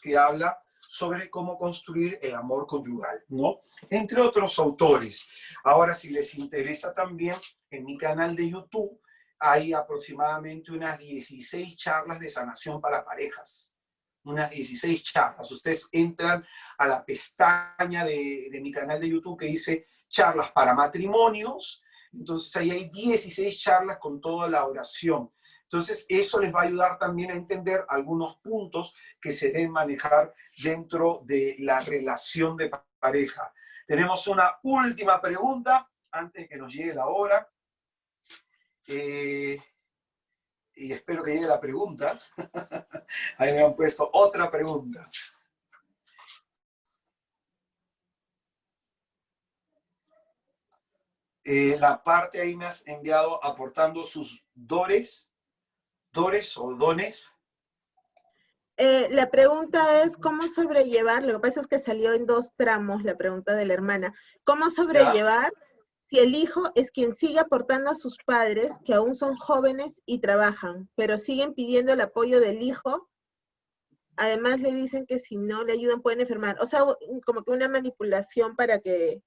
que habla sobre cómo construir el amor conyugal, ¿no? Entre otros autores. Ahora, si les interesa también, en mi canal de YouTube hay aproximadamente unas 16 charlas de sanación para parejas. Unas 16 charlas. Ustedes entran a la pestaña de mi canal de YouTube que dice charlas para matrimonios. Entonces ahí hay 16 charlas con toda la oración. Entonces eso les va a ayudar también a entender algunos puntos que se deben manejar dentro de la relación de pareja. Tenemos una última pregunta antes que nos llegue la hora. Y espero que llegue la pregunta. Ahí me han puesto otra pregunta. La parte ahí me has enviado aportando sus dores o dones. La pregunta es cómo sobrellevar, lo que pasa es que salió en 2 tramos la pregunta de la hermana, ¿cómo sobrellevar si el hijo es quien sigue aportando a sus padres, que aún son jóvenes y trabajan, pero siguen pidiendo el apoyo del hijo? Además le dicen que si no le ayudan pueden enfermar. O sea, como que una manipulación para que,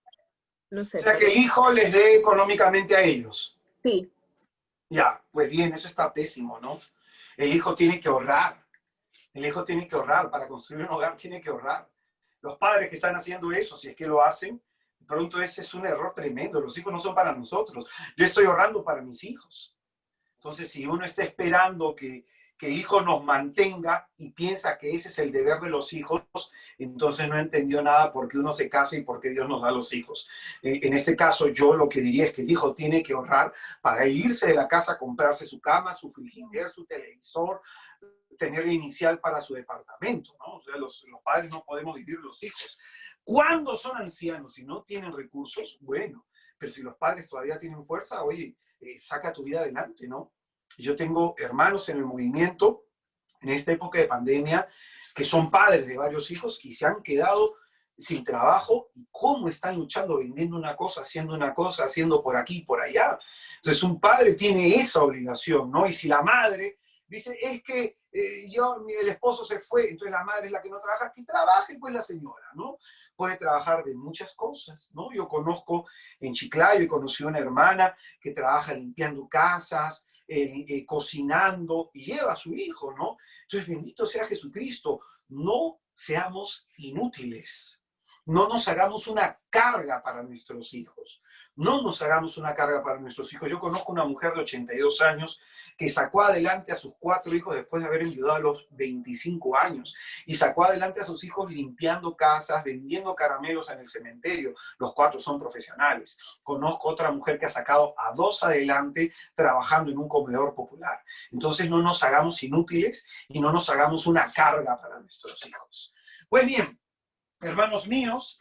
no sé. O sea, que el hijo les dé económicamente a ellos. Sí. Ya, pues bien, eso está pésimo, ¿no? El hijo tiene que ahorrar. El hijo tiene que ahorrar. Para construir un hogar tiene que ahorrar. Los padres que están haciendo eso, si es que lo hacen, de pronto ese es un error tremendo. Los hijos no son para nosotros. Yo estoy ahorrando para mis hijos. Entonces, si uno está esperando que el hijo nos mantenga y piensa que ese es el deber de los hijos, entonces no entendió nada por qué uno se casa y por qué Dios nos da los hijos. En este caso, yo lo que diría es que el hijo tiene que ahorrar para irse de la casa, comprarse su cama, su frigider, su televisor, tener el inicial para su departamento, ¿no? O sea, los padres no podemos vivir los hijos. Cuando son ancianos y no tienen recursos, bueno, pero si los padres todavía tienen fuerza, oye, saca tu vida adelante, ¿no? Yo tengo hermanos en el movimiento en esta época de pandemia que son padres de varios hijos y se han quedado sin trabajo, y cómo están luchando, vendiendo una cosa, haciendo por aquí, por allá. Entonces un padre tiene esa obligación, ¿no? Y si la madre dice, es que el esposo se fue, entonces la madre es la que no trabaja, que trabaje pues la señora, ¿no? Puede trabajar de muchas cosas, ¿no? Yo conozco en Chiclayo, he conocido una hermana que trabaja limpiando casas, cocinando, y lleva a su hijo, ¿no? Entonces, bendito sea Jesucristo, no seamos inútiles. No nos hagamos una carga para nuestros hijos. No nos hagamos una carga para nuestros hijos. Yo conozco una mujer de 82 años que sacó adelante a sus 4 hijos después de haber enviudado a los 25 años. Y sacó adelante a sus hijos limpiando casas, vendiendo caramelos en el cementerio. Los 4 son profesionales. Conozco otra mujer que ha sacado a 2 adelante trabajando en un comedor popular. Entonces no nos hagamos inútiles y no nos hagamos una carga para nuestros hijos. Pues bien, hermanos míos,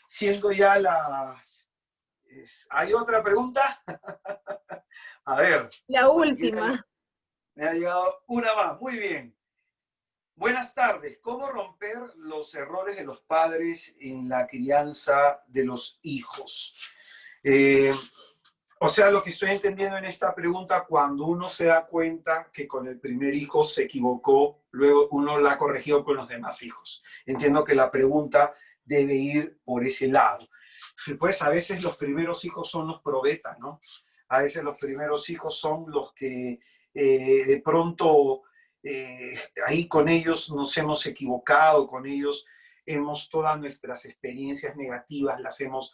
siendo ya las... ¿Hay otra pregunta? A ver. La última. Me ha llegado una más. Muy bien. Buenas tardes. ¿Cómo romper los errores de los padres en la crianza de los hijos? O sea, lo que estoy entendiendo en esta pregunta, cuando uno se da cuenta que con el primer hijo se equivocó, luego uno la ha corregido con los demás hijos. Entiendo que la pregunta debe ir por ese lado. Pues a veces los primeros hijos son los probetas, ¿no? A veces los primeros hijos son los que de pronto ahí con ellos nos hemos equivocado, con ellos hemos todas nuestras experiencias negativas, las hemos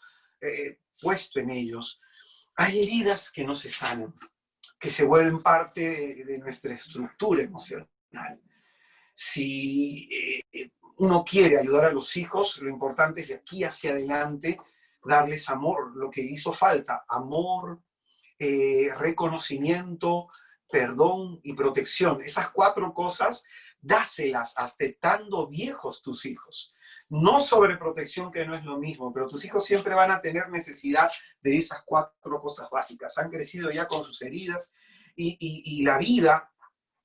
puesto en ellos. Hay heridas que no se sanan, que se vuelven parte de nuestra estructura emocional. Si uno quiere ayudar a los hijos, lo importante es de aquí hacia adelante darles amor, lo que hizo falta, amor, reconocimiento, perdón y protección. Esas 4 cosas, dáselas hasta estando viejos tus hijos. No sobreprotección, que no es lo mismo, pero tus hijos siempre van a tener necesidad de esas 4 cosas básicas. Han crecido ya con sus heridas y la vida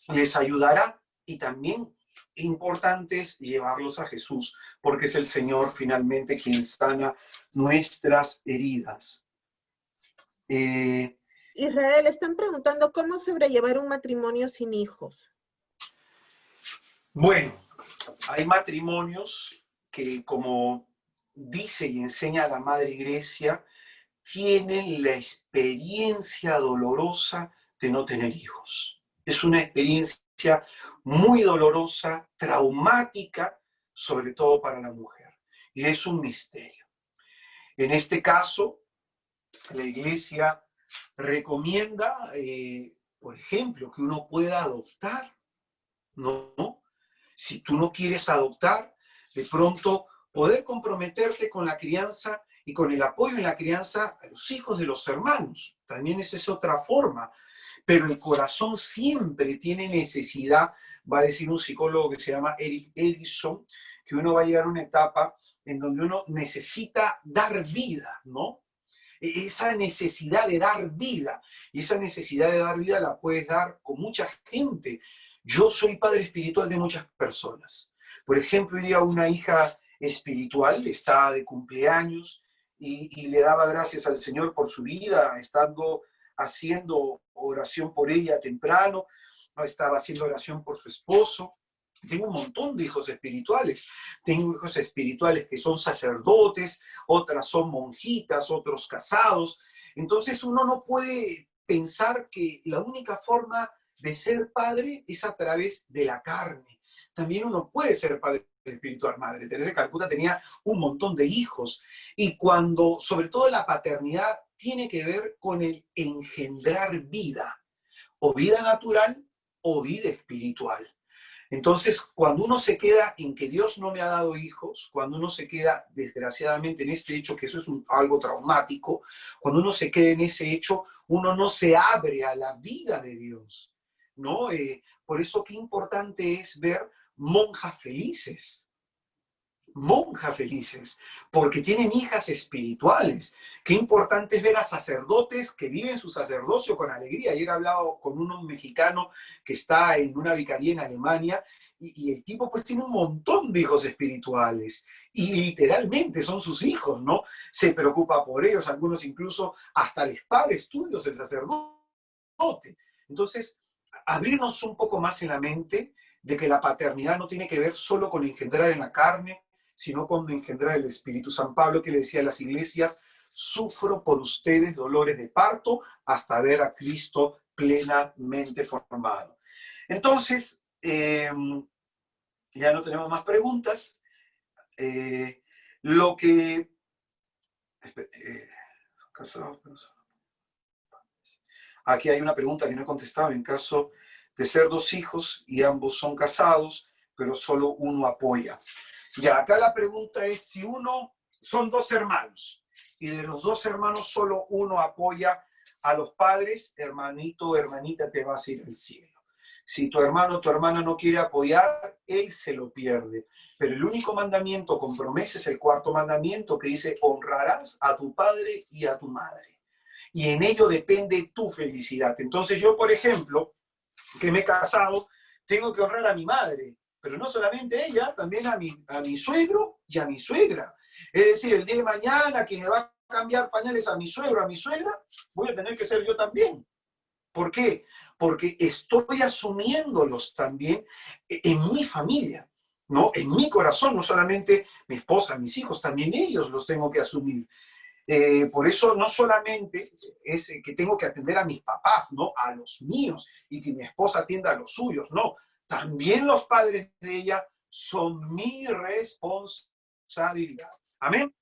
les ayudará. Y también importante es llevarlos a Jesús, porque es el Señor finalmente quien sana nuestras heridas. Israel, están preguntando cómo sobrellevar un matrimonio sin hijos. Bueno, hay matrimonios que, como dice y enseña la Madre Iglesia, tienen la experiencia dolorosa de no tener hijos. Es una experiencia muy dolorosa, traumática, sobre todo para la mujer. Y es un misterio. En este caso, la Iglesia recomienda, por ejemplo, que uno pueda adoptar, ¿no? Si tú no quieres adoptar, de pronto poder comprometerte con la crianza y con el apoyo en la crianza a los hijos de los hermanos. También esa es otra forma. Pero el corazón siempre tiene necesidad, va a decir un psicólogo que se llama Eric Erickson, que uno va a llegar a una etapa en donde uno necesita dar vida, ¿no? Esa necesidad de dar vida, y esa necesidad de dar vida la puedes dar con mucha gente. Yo soy padre espiritual de muchas personas. Por ejemplo, hoy día una hija espiritual está de cumpleaños y le daba gracias al Señor por su vida, estando haciendo oración por ella temprano, estaba haciendo oración por su esposo. Tengo un montón de hijos espirituales. Tengo hijos espirituales que son sacerdotes, otras son monjitas, otros casados. Entonces uno no puede pensar que la única forma de ser padre es a través de la carne. También uno puede ser padre espiritual. Madre Teresa de Calcuta tenía un montón de hijos. Y cuando, sobre todo la paternidad, tiene que ver con el engendrar vida, o vida natural o vida espiritual. Entonces, cuando uno se queda en que Dios no me ha dado hijos, cuando uno se queda, desgraciadamente, en este hecho, que eso es algo traumático, cuando uno se queda en ese hecho, uno no se abre a la vida de Dios, ¿no? Por eso qué importante es ver monjas felices, monjas felices, porque tienen hijas espirituales. Qué importante es ver a sacerdotes que viven su sacerdocio con alegría. Ayer he hablado con un mexicano que está en una vicaría en Alemania y el tipo pues tiene un montón de hijos espirituales y literalmente son sus hijos, ¿no? Se preocupa por ellos, algunos incluso hasta les paga estudios el sacerdote. Entonces, abrirnos un poco más en la mente de que la paternidad no tiene que ver solo con engendrar en la carne, sino con engendrar el Espíritu. San Pablo, que le decía a las iglesias: sufro por ustedes dolores de parto hasta ver a Cristo plenamente formado. Entonces, ya no tenemos más preguntas. Lo que... Aquí hay una pregunta que no he contestado. En caso de ser 2 hijos y ambos son casados, pero solo uno apoya. Ya, acá la pregunta es si son 2 hermanos y de los 2 hermanos solo uno apoya a los padres, hermanito o hermanita, te vas a ir al cielo. Si tu hermano o tu hermana no quiere apoyar, él se lo pierde. Pero el único mandamiento con promesa es el 4º mandamiento, que dice: honrarás a tu padre y a tu madre. Y en ello depende tu felicidad. Entonces yo, por ejemplo, que me he casado, tengo que honrar a mi madre, pero no solamente ella, también a mi suegro y a mi suegra. Es decir, el día de mañana, quien le va a cambiar pañales a mi suegro, a mi suegra, voy a tener que ser yo también. ¿Por qué? Porque estoy asumiéndolos también en mi familia, ¿no? En mi corazón, no solamente mi esposa, mis hijos, también ellos los tengo que asumir. Por eso no solamente es que tengo que atender a mis papás, ¿no? A los míos, y que mi esposa atienda a los suyos, no. También los padres de ella son mi responsabilidad. Amén.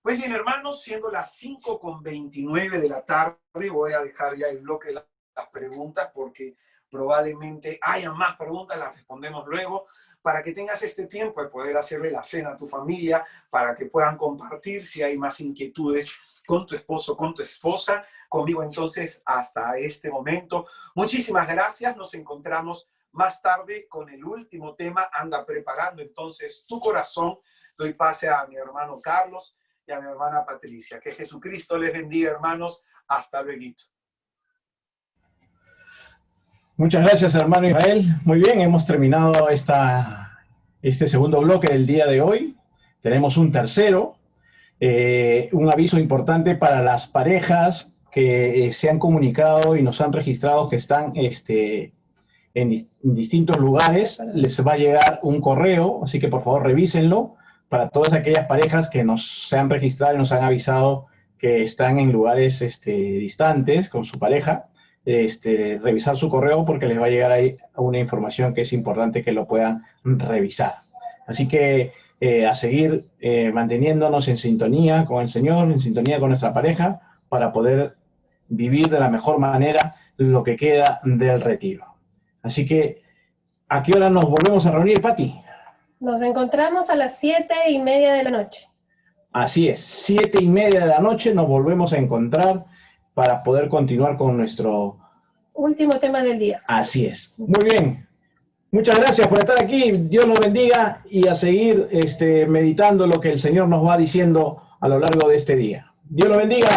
Pues bien, hermanos, siendo las 5:29 de la tarde, voy a dejar ya el bloque de las preguntas porque probablemente haya más preguntas, las respondemos luego, para que tengas este tiempo de poder hacerle la cena a tu familia, para que puedan compartir si hay más inquietudes con tu esposo, con tu esposa. Conmigo entonces hasta este momento. Muchísimas gracias, nos encontramos más tarde con el último tema. Anda preparando entonces tu corazón. Doy pase a mi hermano Carlos y a mi hermana Patricia. Que Jesucristo les bendiga, hermanos. Hasta luego. Muchas gracias, hermano Israel. Muy bien, hemos terminado este segundo bloque del día de hoy. Tenemos un tercero, un aviso importante para las parejas que se han comunicado y nos han registrado que están en distintos lugares. Les va a llegar un correo, así que por favor revísenlo, para todas aquellas parejas que se han registrado y nos han avisado que están en lugares distantes con su pareja. Revisar su correo porque les va a llegar ahí una información que es importante que lo puedan revisar. Así que a seguir manteniéndonos en sintonía con el Señor, en sintonía con nuestra pareja, para poder vivir de la mejor manera lo que queda del retiro. Así que, ¿a qué hora nos volvemos a reunir, Pati? Nos encontramos a las 7:30 de la noche. Así es, 7:30 de la noche nos volvemos a encontrar para poder continuar con nuestro último tema del día. Así es. Muy bien. Muchas gracias por estar aquí. Dios los bendiga y a seguir meditando lo que el Señor nos va diciendo a lo largo de este día. Dios los bendiga.